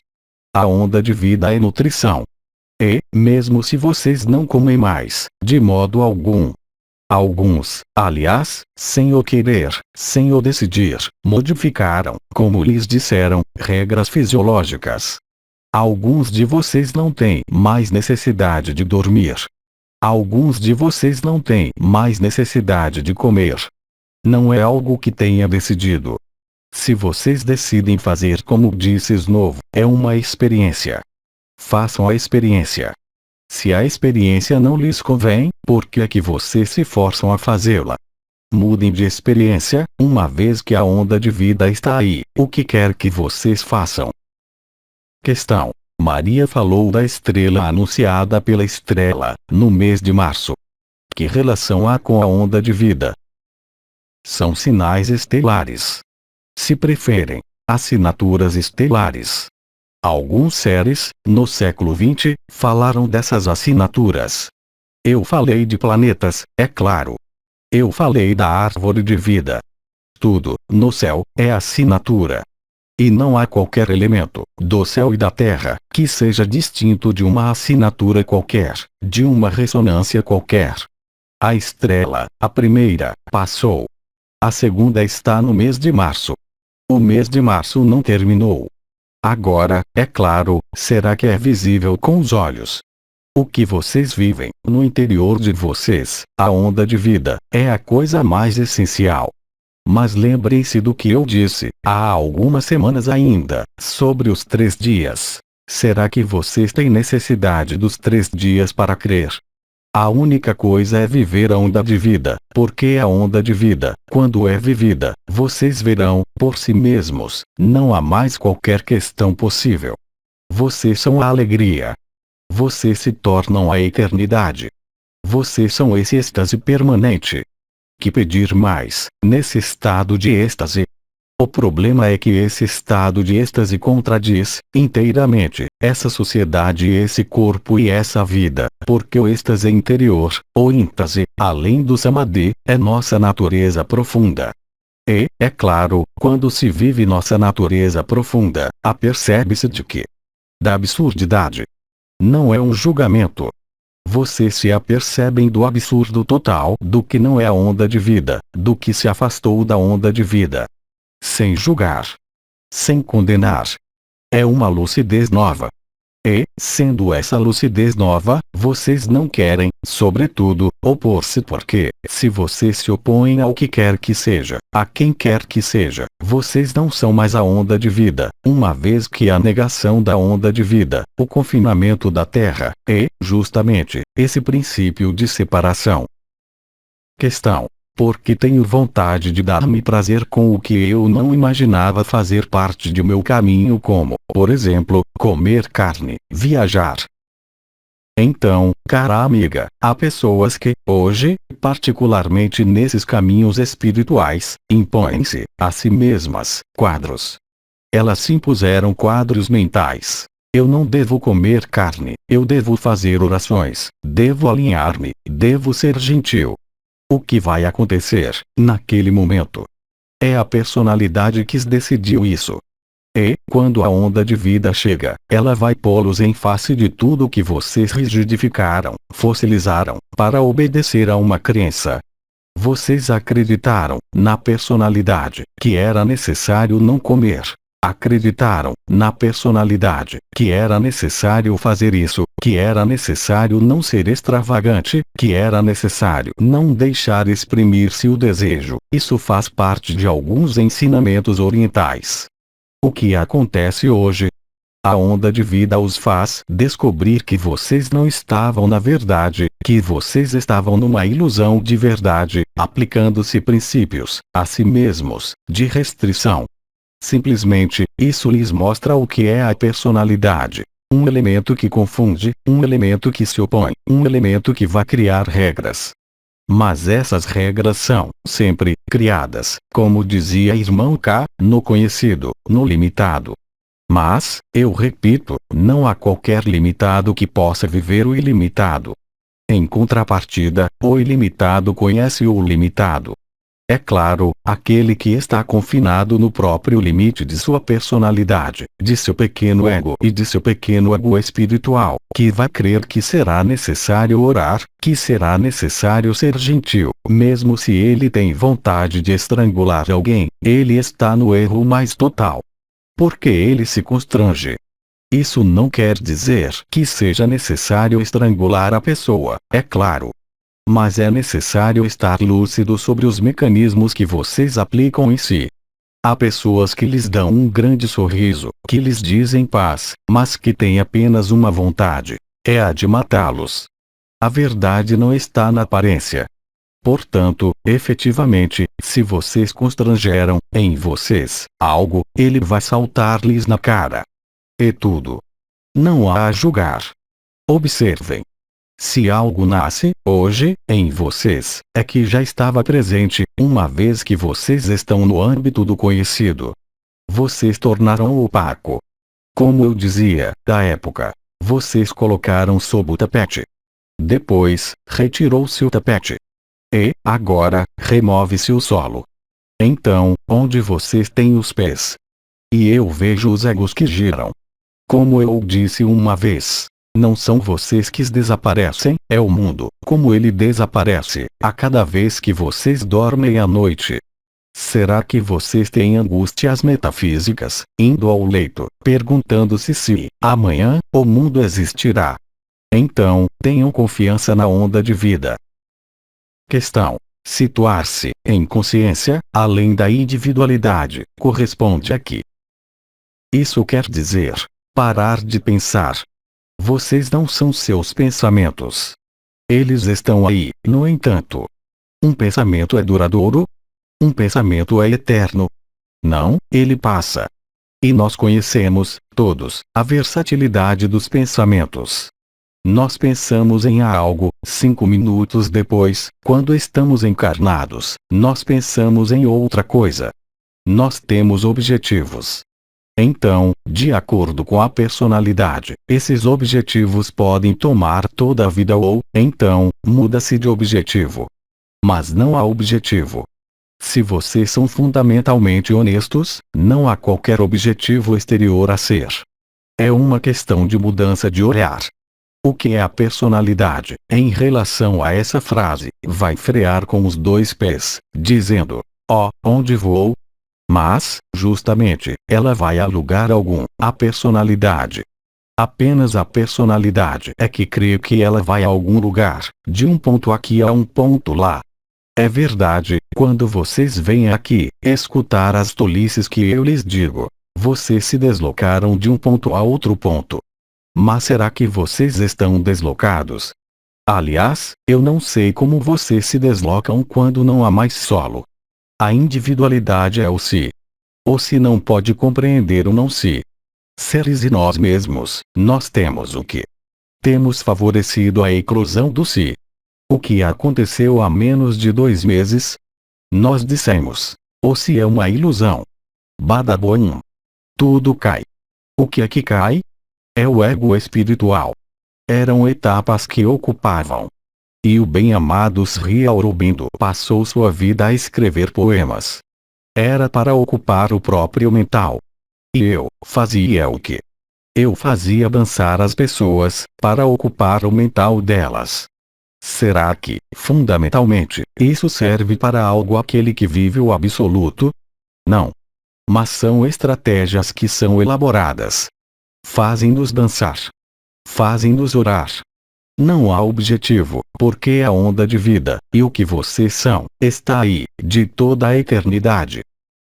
A: A onda de vida é nutrição. E, mesmo se vocês não comem mais, de modo algum. Alguns, aliás, sem o querer, sem o decidir, modificaram, como lhes disseram, regras fisiológicas. Alguns de vocês não têm mais necessidade de dormir. Alguns de vocês não têm mais necessidade de comer. Não é algo que tenha decidido. Se vocês decidem fazer como disse Snow, é uma experiência. Façam a experiência. Se a experiência não lhes convém, por que é que vocês se forçam a fazê-la? Mudem de experiência, uma vez que a onda de vida está aí, o que quer que vocês façam. Questão. Maria falou da estrela anunciada pela estrela, no mês de março. Que relação há com a onda de vida? São sinais estelares. Se preferem, assinaturas estelares. Alguns seres, no século XX, falaram dessas assinaturas. Eu falei de planetas, é claro. Eu falei da árvore de vida. Tudo, no céu, é assinatura. E não há qualquer elemento, do céu e da terra, que seja distinto de uma assinatura qualquer, de uma ressonância qualquer. A estrela, a primeira, passou. A segunda está no mês de março. O mês de março não terminou. Agora, é claro, será que é visível com os olhos? O que vocês vivem, no interior de vocês, a onda de vida, é a coisa mais essencial. Mas lembrem-se do que eu disse, há algumas semanas ainda, sobre os 3 dias. Será que vocês têm necessidade dos 3 dias para crer? A única coisa é viver a onda de vida, porque a onda de vida, quando é vivida, vocês verão, por si mesmos, não há mais qualquer questão possível. Vocês são a alegria. Vocês se tornam a eternidade. Vocês são esse êxtase permanente. Que pedir mais, nesse estado de êxtase? O problema é que esse estado de êxtase contradiz, inteiramente, essa sociedade e esse corpo e essa vida, porque o êxtase interior, o íntase, além do samadhi, é nossa natureza profunda. E, é claro, quando se vive nossa natureza profunda, apercebe-se de que? Da absurdidade. Não é um julgamento. Vocês se apercebem do absurdo total do que não é a onda de vida, do que se afastou da onda de vida. Sem julgar. Sem condenar. É uma lucidez nova. E, sendo essa lucidez nova, vocês não querem, sobretudo, opor-se porque, se vocês se opõem ao que quer que seja, a quem quer que seja, vocês não são mais a onda de vida, uma vez que a negação da onda de vida, o confinamento da Terra, é, justamente, esse princípio de separação. Questão. Porque tenho vontade de dar-me prazer com o que eu não imaginava fazer parte de meu caminho como, por exemplo, comer carne, viajar. Então, cara amiga, há pessoas que, hoje, particularmente nesses caminhos espirituais, impõem-se, a si mesmas, quadros. Elas se impuseram quadros mentais. Eu não devo comer carne, eu devo fazer orações, devo alinhar-me, devo ser gentil. O que vai acontecer, naquele momento? É a personalidade que decidiu isso. E, quando a onda de vida chega, ela vai pô-los em face de tudo que vocês rigidificaram, fossilizaram, para obedecer a uma crença. Vocês acreditaram, na personalidade, que era necessário não comer. Acreditaram, na personalidade, que era necessário fazer isso, que era necessário não ser extravagante, que era necessário não deixar exprimir-se o desejo. Isso faz parte de alguns ensinamentos orientais. O que acontece hoje? A onda de vida os faz descobrir que vocês não estavam na verdade, que vocês estavam numa ilusão de verdade, aplicando-se princípios, a si mesmos, de restrição. Simplesmente, isso lhes mostra o que é a personalidade. Um elemento que confunde, um elemento que se opõe, um elemento que vai criar regras. Mas essas regras são, sempre, criadas, como dizia irmão K, no conhecido, no limitado. Mas, eu repito, não há qualquer limitado que possa viver o ilimitado. Em contrapartida, o ilimitado conhece o limitado. É claro, aquele que está confinado no próprio limite de sua personalidade, de seu pequeno ego e de seu pequeno ego espiritual, que vai crer que será necessário orar, que será necessário ser gentil, mesmo se ele tem vontade de estrangular alguém, ele está no erro mais total. Porque ele se constrange. Isso não quer dizer que seja necessário estrangular a pessoa, é claro. Mas é necessário estar lúcido sobre os mecanismos que vocês aplicam em si. Há pessoas que lhes dão um grande sorriso, que lhes dizem paz, mas que têm apenas uma vontade: é a de matá-los. A verdade não está na aparência. Portanto, efetivamente, se vocês constrangeram, em vocês, algo, ele vai saltar-lhes na cara. E tudo. Não há a julgar. Observem. Se algo nasce, hoje, em vocês, é que já estava presente, uma vez que vocês estão no âmbito do conhecido. Vocês tornaram opaco. Como eu dizia, da época, vocês colocaram sob o tapete. Depois, retirou-se o tapete. E, agora, remove-se o solo. Então, onde vocês têm os pés? E eu vejo os egos que giram. Como eu disse uma vez, não são vocês que desaparecem, é o mundo, como ele desaparece, a cada vez que vocês dormem à noite. Será que vocês têm angústias metafísicas, indo ao leito, perguntando-se se, amanhã, o mundo existirá? Então, tenham confiança na onda de vida. Questão: situar-se, em consciência, além da individualidade, corresponde aqui. Isso quer dizer, parar de pensar. Vocês não são seus pensamentos. Eles estão aí, no entanto. Um pensamento é duradouro? Um pensamento é eterno? Não, ele passa. E nós conhecemos, todos, a versatilidade dos pensamentos. Nós pensamos em algo, 5 minutos depois, quando estamos encarnados, nós pensamos em outra coisa. Nós temos objetivos. Então, de acordo com a personalidade, esses objetivos podem tomar toda a vida ou, então, muda-se de objetivo. Mas não há objetivo. Se vocês são fundamentalmente honestos, não há qualquer objetivo exterior a ser. É uma questão de mudança de olhar. O que é a personalidade, em relação a essa frase, vai frear com os 2 pés, dizendo: ó, onde vou? Mas, justamente, ela vai a lugar algum, a personalidade. Apenas a personalidade é que crê que ela vai a algum lugar, de um ponto aqui a um ponto lá. É verdade, quando vocês vêm aqui, escutar as tolices que eu lhes digo, vocês se deslocaram de um ponto a outro ponto. Mas será que vocês estão deslocados? Aliás, eu não sei como vocês se deslocam quando não há mais solo. A individualidade é o si. O si não pode compreender o não si. Seres e nós mesmos, nós temos o que? Temos favorecido a eclosão do si. O que aconteceu há menos de 2 meses? Nós dissemos: o si é uma ilusão. Badaboom. Tudo cai. O que é que cai? É o ego espiritual. Eram etapas que ocupavam. E o bem-amado Sri Aurobindo passou sua vida a escrever poemas. Era para ocupar o próprio mental. E eu fazia o quê? Eu fazia dançar as pessoas, para ocupar o mental delas. Será que, fundamentalmente, isso serve para algo aquele que vive o absoluto? Não. Mas são estratégias que são elaboradas. Fazem-nos dançar. Fazem-nos orar. Não há objetivo, porque a onda de vida, e o que vocês são, está aí, de toda a eternidade.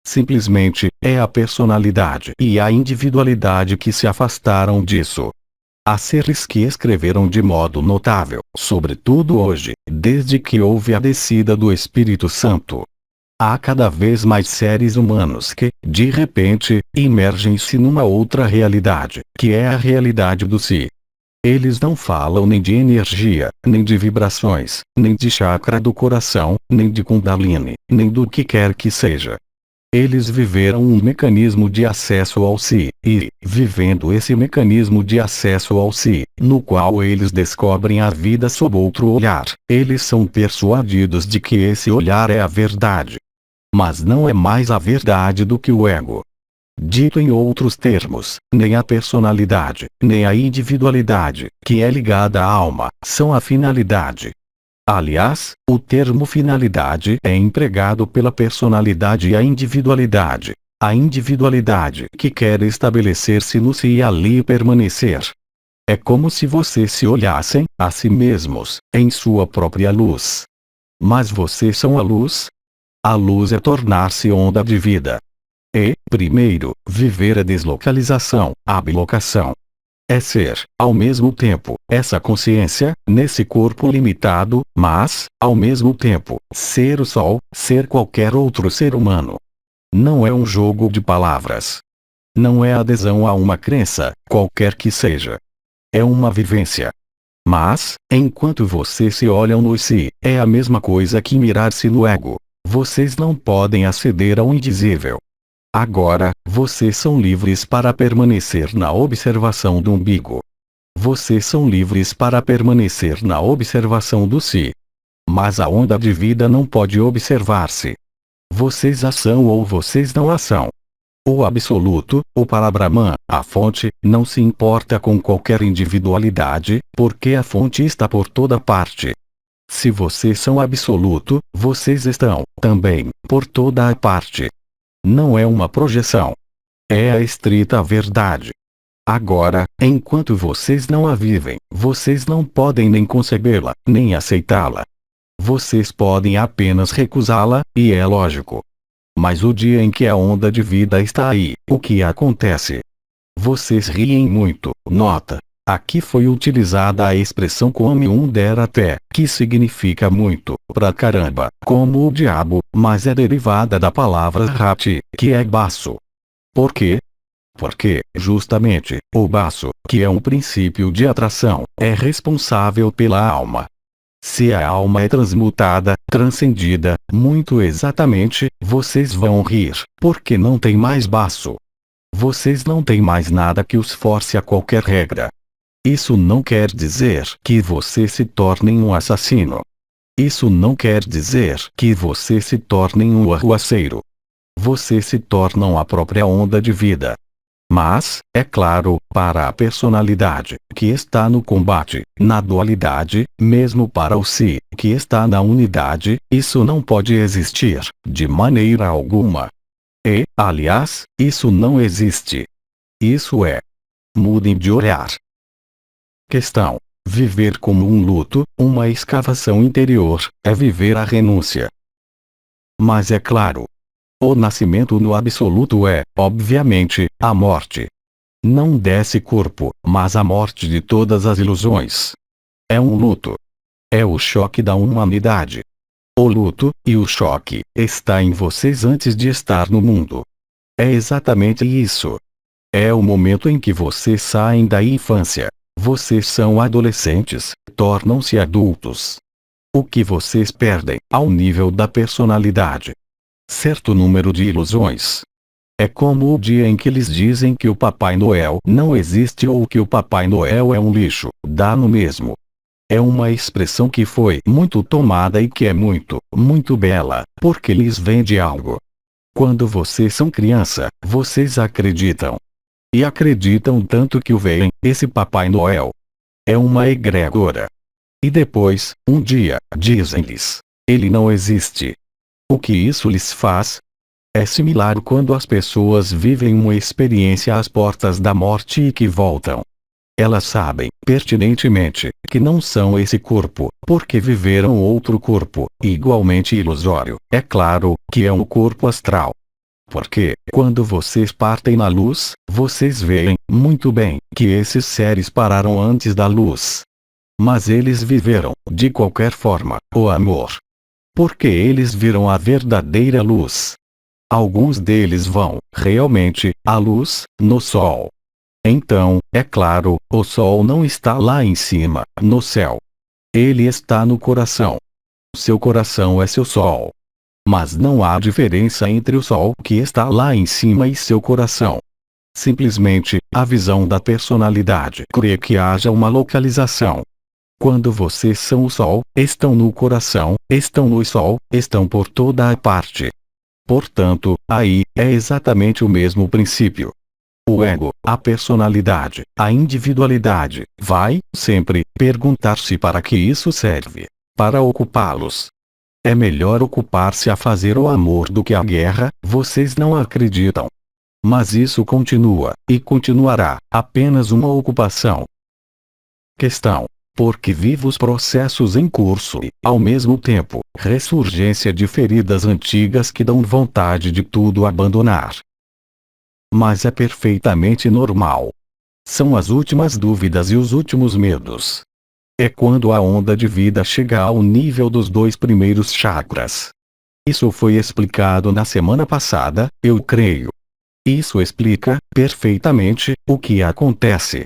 A: Simplesmente, é a personalidade e a individualidade que se afastaram disso. Há seres que escreveram de modo notável, sobretudo hoje, desde que houve a descida do Espírito Santo. Há cada vez mais seres humanos que, de repente, imergem-se numa outra realidade, que é a realidade do si. Eles não falam nem de energia, nem de vibrações, nem de chakra do coração, nem de Kundalini, nem do que quer que seja. Eles viveram um mecanismo de acesso ao si, e, vivendo esse mecanismo de acesso ao si, no qual eles descobrem a vida sob outro olhar, eles são persuadidos de que esse olhar é a verdade. Mas não é mais a verdade do que o ego. Dito em outros termos, nem a personalidade, nem a individualidade, que é ligada à alma, são a finalidade. Aliás, o termo finalidade é empregado pela personalidade e a individualidade. A individualidade que quer estabelecer-se no si e ali permanecer. É como se vocês se olhassem, a si mesmos, em sua própria luz. Mas vocês são a luz? A luz é tornar-se onda de vida. E, primeiro, viver a deslocalização, a bilocação. É ser, ao mesmo tempo, essa consciência, nesse corpo limitado, mas, ao mesmo tempo, ser o Sol, ser qualquer outro ser humano. Não é um jogo de palavras. Não é adesão a uma crença, qualquer que seja. É uma vivência. Mas, enquanto vocês se olham no si, é a mesma coisa que mirar-se no ego. Vocês não podem aceder ao indizível. Agora, vocês são livres para permanecer na observação do umbigo. Vocês são livres para permanecer na observação do si. Mas a onda de vida não pode observar-se. Vocês a são ou vocês não a são. O absoluto, o Parabrahman, a fonte, não se importa com qualquer individualidade, porque a fonte está por toda parte. Se vocês são absoluto, vocês estão, também, por toda a parte. Não é uma projeção. É a estrita verdade. Agora, enquanto vocês não a vivem, vocês não podem nem concebê-la, nem aceitá-la. Vocês podem apenas recusá-la, e é lógico. Mas o dia em que a onda de vida está aí, o que acontece? Vocês riem muito, nota. Aqui foi utilizada a expressão come um der até, que significa muito, pra caramba, como o diabo, mas é derivada da palavra rati, que é baço. Por quê? Porque, justamente, o baço, que é um princípio de atração, é responsável pela alma. Se a alma é transmutada, transcendida, muito exatamente, vocês vão rir, porque não tem mais baço. Vocês não têm mais nada que os force a qualquer regra. Isso não quer dizer que vocês se tornem um assassino. Isso não quer dizer que vocês se tornem um arruaceiro. Vocês se tornam a própria onda de vida. Mas, é claro, para a personalidade, que está no combate, na dualidade, mesmo para o si, que está na unidade, isso não pode existir, de maneira alguma. E, aliás, isso não existe. Isso é. Mudem de olhar. Questão. Viver como um luto, uma escavação interior, é viver a renúncia. Mas é claro. O nascimento no absoluto é, obviamente, a morte. Não desse corpo, mas a morte de todas as ilusões. É um luto. É o choque da humanidade. O luto, e o choque, está em vocês antes de estar no mundo. É exatamente isso. É o momento em que vocês saem da infância. Vocês são adolescentes, tornam-se adultos. O que vocês perdem, ao nível da personalidade? Certo número de ilusões. É como o dia em que eles dizem que o Papai Noel não existe ou que o Papai Noel é um lixo, dá no mesmo. É uma expressão que foi muito tomada e que é muito, muito bela, porque lhes vende algo. Quando vocês são criança, vocês acreditam. E acreditam tanto que o veem, esse Papai Noel. É uma egrégora. E depois, um dia, dizem-lhes, ele não existe. O que isso lhes faz? É similar quando as pessoas vivem uma experiência às portas da morte e que voltam. Elas sabem, pertinentemente, que não são esse corpo, porque viveram outro corpo, igualmente ilusório, é claro, que é um corpo astral. Porque, quando vocês partem na luz, vocês veem, muito bem, que esses seres pararam antes da luz. Mas eles viveram, de qualquer forma, o amor. Porque eles viram a verdadeira luz. Alguns deles vão, realmente, à luz, no sol. Então, é claro, o sol não está lá em cima, no céu. Ele está no coração. Seu coração é seu sol. Mas não há diferença entre o sol que está lá em cima e seu coração. Simplesmente, a visão da personalidade crê que haja uma localização. Quando vocês são o sol, estão no coração, estão no sol, estão por toda a parte. Portanto, aí, é exatamente o mesmo princípio. O ego, a personalidade, a individualidade, vai, sempre, perguntar-se para que isso serve. Para ocupá-los. É melhor ocupar-se a fazer o amor do que a guerra, vocês não acreditam. Mas isso continua, e continuará, apenas uma ocupação. Questão. Porque vivos processos em curso e, ao mesmo tempo, ressurgência de feridas antigas que dão vontade de tudo abandonar. Mas é perfeitamente normal. São as últimas dúvidas e os últimos medos. É quando a onda de vida chega ao nível dos 2 primeiros chakras. Isso foi explicado na semana passada, eu creio. Isso explica, perfeitamente, o que acontece.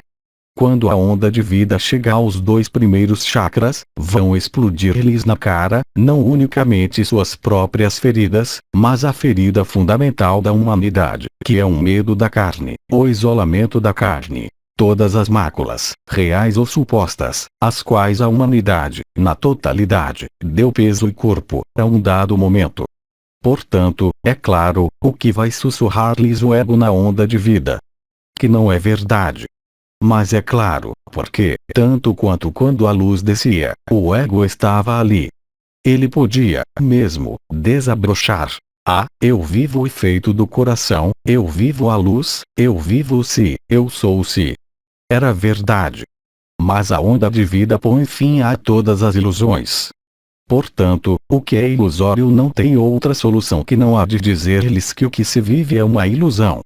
A: Quando a onda de vida chega aos 2 primeiros chakras, vão explodir-lhes na cara, não unicamente suas próprias feridas, mas a ferida fundamental da humanidade, que é um medo da carne, o isolamento da carne. Todas as máculas, reais ou supostas, às quais a humanidade, na totalidade, deu peso e corpo, a um dado momento. Portanto, é claro, o que vai sussurrar-lhes o ego na onda de vida. Que não é verdade. Mas é claro, porque, tanto quanto quando a luz descia, o ego estava ali. Ele podia, mesmo, desabrochar. Eu vivo o efeito do coração, eu vivo a luz, eu vivo o si, eu sou o si. Era verdade. Mas a onda de vida põe fim a todas as ilusões. Portanto, o que é ilusório não tem outra solução que não há de dizer-lhes que o que se vive é uma ilusão.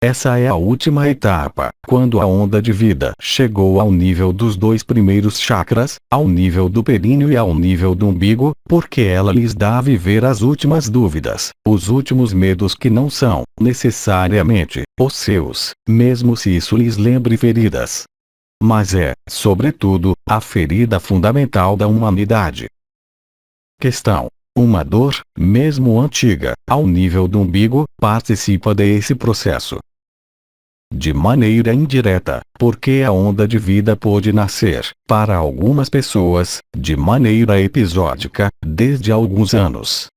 A: Essa é a última etapa, quando a onda de vida chegou ao nível dos 2 primeiros chakras, ao nível do períneo e ao nível do umbigo, porque ela lhes dá a viver as últimas dúvidas, os últimos medos que não são, necessariamente, os seus, mesmo se isso lhes lembre feridas. Mas é, sobretudo, a ferida fundamental da humanidade. Questão. Uma dor, mesmo antiga, ao nível do umbigo, participa desse processo. De maneira indireta, porque a onda de vida pôde nascer, para algumas pessoas, de maneira episódica, desde alguns anos.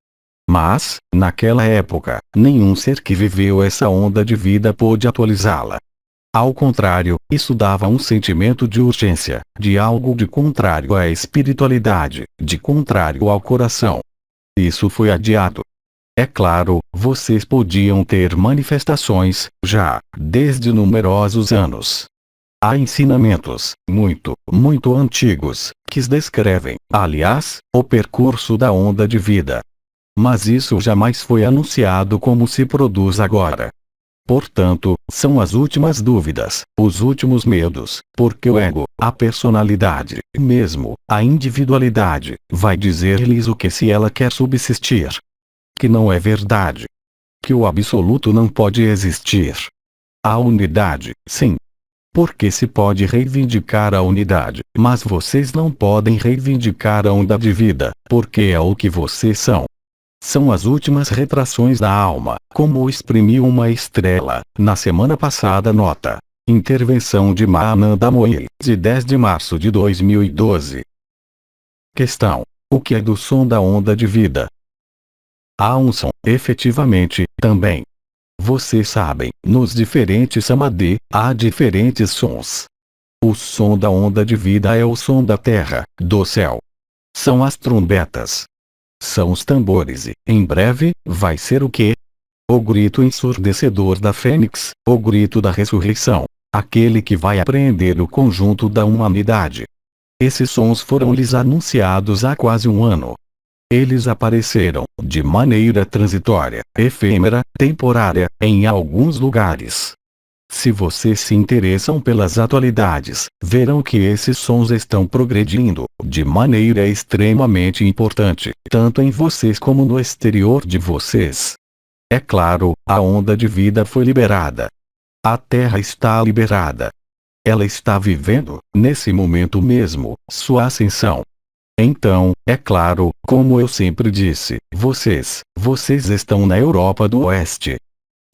A: Mas, naquela época, nenhum ser que viveu essa onda de vida pôde atualizá-la. Ao contrário, isso dava um sentimento de urgência, de algo de contrário à espiritualidade, de contrário ao coração. Isso foi adiado. É claro, vocês podiam ter manifestações, já, desde numerosos anos. Há ensinamentos, muito antigos, que descrevem, aliás, o percurso da onda de vida. Mas isso jamais foi anunciado como se produz agora. Portanto, são as últimas dúvidas, os últimos medos, porque o ego, a personalidade, mesmo, a individualidade, vai dizer-lhes o que se ela quer subsistir. Que não é verdade. Que o absoluto não pode existir. A unidade, sim. Porque se pode reivindicar a unidade, mas vocês não podem reivindicar a onda de vida, porque é o que vocês são. São as últimas retrações da alma, como exprimiu uma estrela, na semana passada. Nota. Intervenção de Mahananda Mohi, de 10 de março de 2012. Questão. O que é do som da onda de vida? Há um som, efetivamente, também. Vocês sabem, nos diferentes samadhi, há diferentes sons. O som da onda de vida é o som da terra, do céu. São as trombetas. São os tambores e, em breve, vai ser o quê? O grito ensurdecedor da fênix, o grito da ressurreição, aquele que vai apreender o conjunto da humanidade. Esses sons foram-lhes anunciados há quase um ano. Eles apareceram, de maneira transitória, efêmera, temporária, em alguns lugares. Se vocês se interessam pelas atualidades, verão que esses sons estão progredindo, de maneira extremamente importante, tanto em vocês como no exterior de vocês. É claro, a onda de vida foi liberada. A Terra está liberada. Ela está vivendo, nesse momento mesmo, sua ascensão. Então, é claro, como eu sempre disse, vocês estão na Europa do Oeste.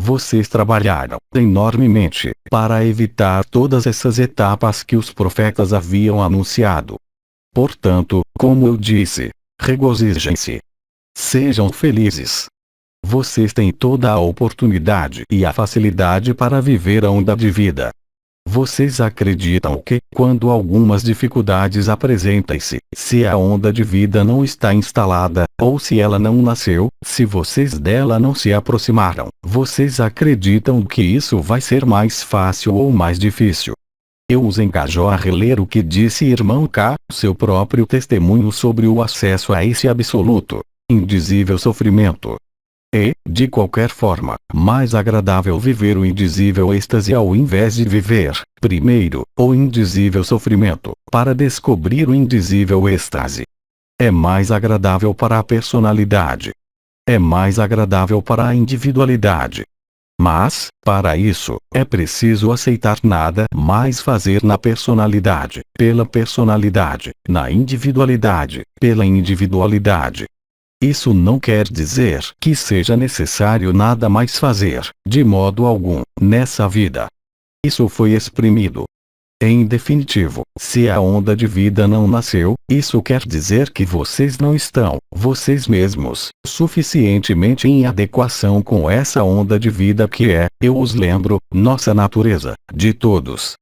A: Vocês trabalharam enormemente para evitar todas essas etapas que os profetas haviam anunciado. Portanto, como eu disse, regozijem-se. Sejam felizes. Vocês têm toda a oportunidade e a facilidade para viver a onda de vida. Vocês acreditam que, quando algumas dificuldades apresentem-se, se a onda de vida não está instalada, ou se ela não nasceu, se vocês dela não se aproximaram, vocês acreditam que isso vai ser mais fácil ou mais difícil? Eu os engajo a reler o que disse irmão K, seu próprio testemunho sobre o acesso a esse absoluto, indizível sofrimento. É, de qualquer forma, mais agradável viver o indizível êxtase ao invés de viver, primeiro, o indizível sofrimento, para descobrir o indizível êxtase. É mais agradável para a personalidade. É mais agradável para a individualidade. Mas, para isso, é preciso aceitar nada mais fazer na personalidade, pela personalidade, na individualidade, pela individualidade. Isso não quer dizer que seja necessário nada mais fazer, de modo algum, nessa vida. Isso foi exprimido. Em definitivo, se a onda de vida não nasceu, isso quer dizer que vocês não estão, vocês mesmos, suficientemente em adequação com essa onda de vida que é, eu os lembro, nossa natureza, de todos.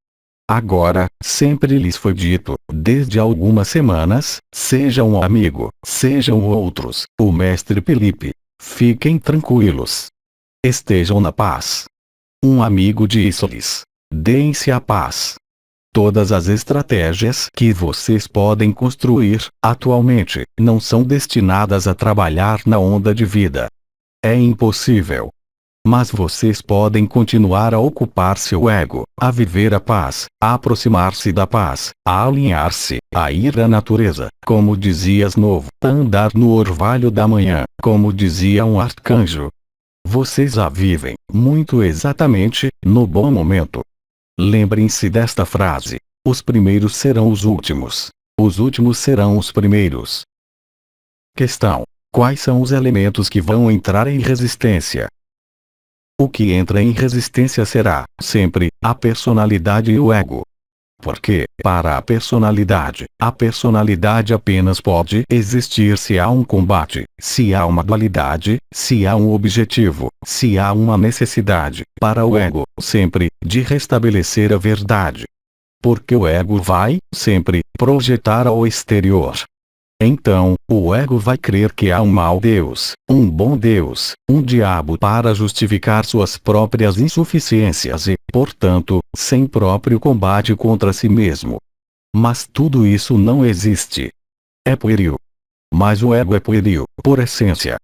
A: Agora, sempre lhes foi dito, desde algumas semanas, sejam um amigo, sejam outros, o mestre Felipe. Fiquem tranquilos. Estejam na paz. Um amigo disse-lhes: deem-se a paz. Todas as estratégias que vocês podem construir, atualmente, não são destinadas a trabalhar na onda de vida. É impossível. Mas vocês podem continuar a ocupar seu ego, a viver a paz, a aproximar-se da paz, a alinhar-se, a ir à natureza, como dizia Snow, a andar no orvalho da manhã, como dizia um arcanjo. Vocês a vivem, muito exatamente, no bom momento. Lembrem-se desta frase: os primeiros serão os últimos. Os últimos serão os primeiros. Questão: quais são os elementos que vão entrar em resistência? O que entra em resistência será, sempre, a personalidade e o ego. Porque, para a personalidade apenas pode existir se há um combate, se há uma dualidade, se há um objetivo, se há uma necessidade, para o ego, sempre, de restabelecer a verdade. Porque o ego vai, sempre, projetar ao exterior. Então, o ego vai crer que há um mau Deus, um bom Deus, um diabo para justificar suas próprias insuficiências e, portanto, sem próprio combate contra si mesmo. Mas tudo isso não existe. É pueril. Mas o ego é pueril, por essência.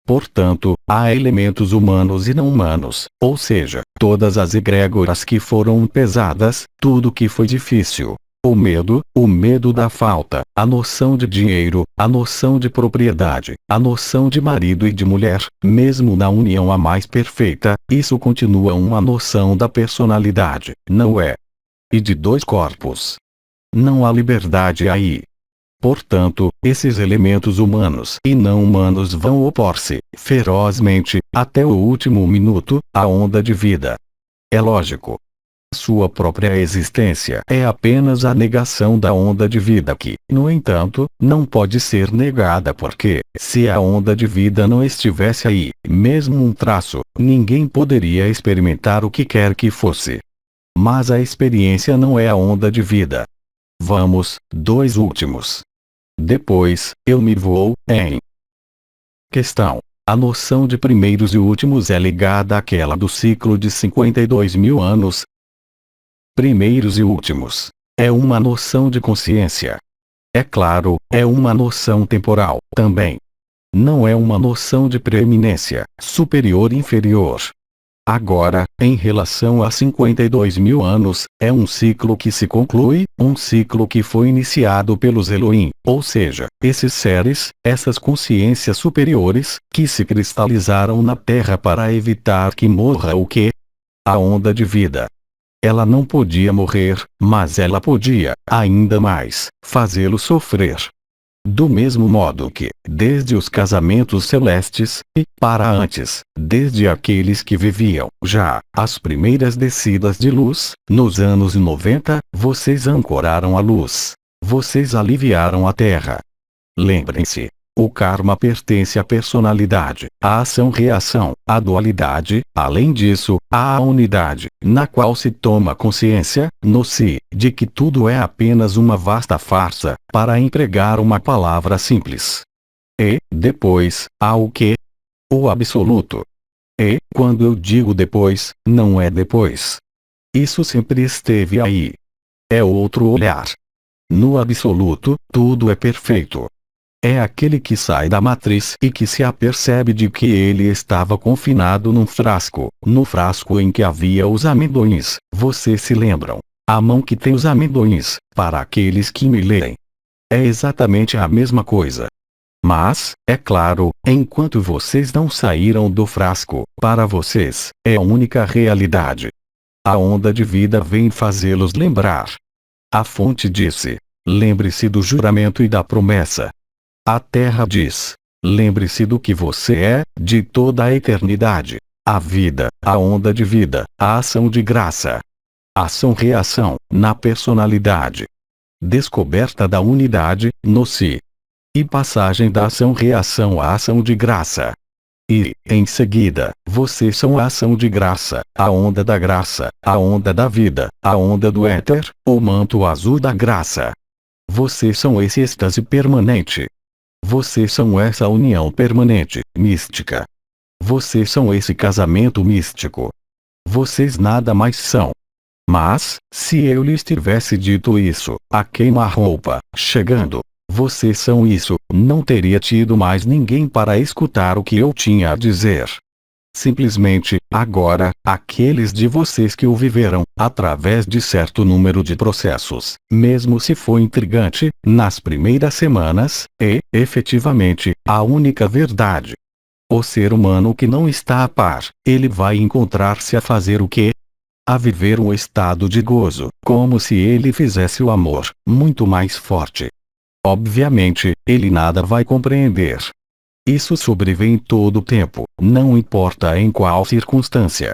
A: Portanto, há elementos humanos e não humanos, ou seja, todas as egrégoras que foram pesadas, tudo que foi difícil. O medo da falta, a noção de dinheiro, a noção de propriedade, a noção de marido e de mulher, mesmo na união a mais perfeita, isso continua uma noção da personalidade, não é? E de dois corpos. Não há liberdade aí. Portanto, esses elementos humanos e não humanos vão opor-se, ferozmente, até o último minuto, à onda de vida. É lógico. Sua própria existência é apenas a negação da onda de vida que, no entanto, não pode ser negada porque, se a onda de vida não estivesse aí, mesmo um traço, ninguém poderia experimentar o que quer que fosse. Mas a experiência não é a onda de vida. Vamos, dois últimos. Depois, eu me vou, em. Questão: a noção de primeiros e últimos é ligada àquela do ciclo de 52.000 anos. Primeiros e últimos. É uma noção de consciência. É claro, é uma noção temporal, também. Não é uma noção de preeminência, superior e inferior. Agora, em relação a 52 mil anos, é um ciclo que se conclui, um ciclo que foi iniciado pelos Elohim, ou seja, esses seres, essas consciências superiores, que se cristalizaram na Terra para evitar que morra o quê? A onda de vida. Ela não podia morrer, mas ela podia, ainda mais, fazê-lo sofrer. Do mesmo modo que, desde os casamentos celestes, e, para antes, desde aqueles que viviam, já, as primeiras descidas de luz, nos anos 90, vocês ancoraram a luz. Vocês aliviaram a Terra. Lembrem-se. O karma pertence à personalidade, à ação-reação, à dualidade, além disso, à unidade, na qual se toma consciência, no si, de que tudo é apenas uma vasta farsa, para empregar uma palavra simples. E, depois, há o quê? O absoluto. E, quando eu digo depois, não é depois. Isso sempre esteve aí. É outro olhar. No absoluto, tudo é perfeito. É aquele que sai da matriz e que se apercebe de que ele estava confinado num frasco, no frasco em que havia os amendoins. Vocês se lembram? A mão que tem os amendoins, para aqueles que me leem. É exatamente a mesma coisa. Mas, é claro, enquanto vocês não saíram do frasco, para vocês, é a única realidade. A onda de vida vem fazê-los lembrar. A fonte disse: lembre-se do juramento e da promessa. A Terra diz: lembre-se do que você é, de toda a eternidade. A vida, a onda de vida, a ação de graça. Ação-reação, na personalidade. Descoberta da unidade, no si. E passagem da ação-reação à ação de graça. E, em seguida, vocês são a ação de graça, a onda da graça, a onda da vida, a onda do éter, o manto azul da graça. Vocês são esse êxtase permanente. Vocês são essa união permanente, mística. Vocês são esse casamento místico. Vocês nada mais são. Mas, se eu lhes tivesse dito isso, a queima-roupa, chegando, vocês são isso, não teria tido mais ninguém para escutar o que eu tinha a dizer. Simplesmente, agora, aqueles de vocês que o viveram, através de certo número de processos, mesmo se for intrigante, nas primeiras semanas, é, efetivamente, a única verdade. O ser humano que não está a par, ele vai encontrar-se a fazer o quê? A viver um estado de gozo, como se ele fizesse o amor, muito mais forte. Obviamente, ele nada vai compreender. Isso sobrevém todo o tempo, não importa em qual circunstância.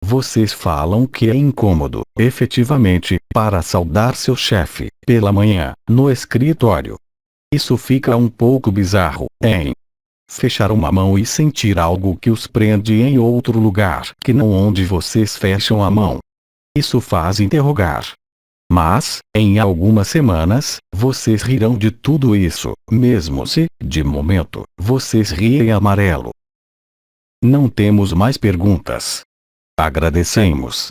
A: Vocês falam que é incômodo, efetivamente, para saudar seu chefe, pela manhã, no escritório. Isso fica um pouco bizarro, hein? Fechar uma mão e sentir algo que os prende em outro lugar que não onde vocês fecham a mão. Isso faz interrogar. Mas, em algumas semanas, vocês rirão de tudo isso, mesmo se, de momento, vocês riem amarelo. Não temos mais perguntas. Agradecemos.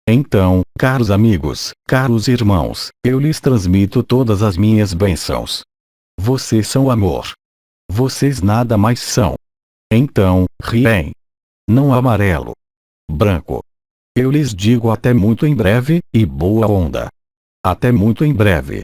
A: Então, caros amigos, caros irmãos, eu lhes transmito todas as minhas bênçãos. Vocês são amor. Vocês nada mais são. Então, riem. Não amarelo. Branco. Eu lhes digo até muito em breve, e boa onda. Até muito em breve.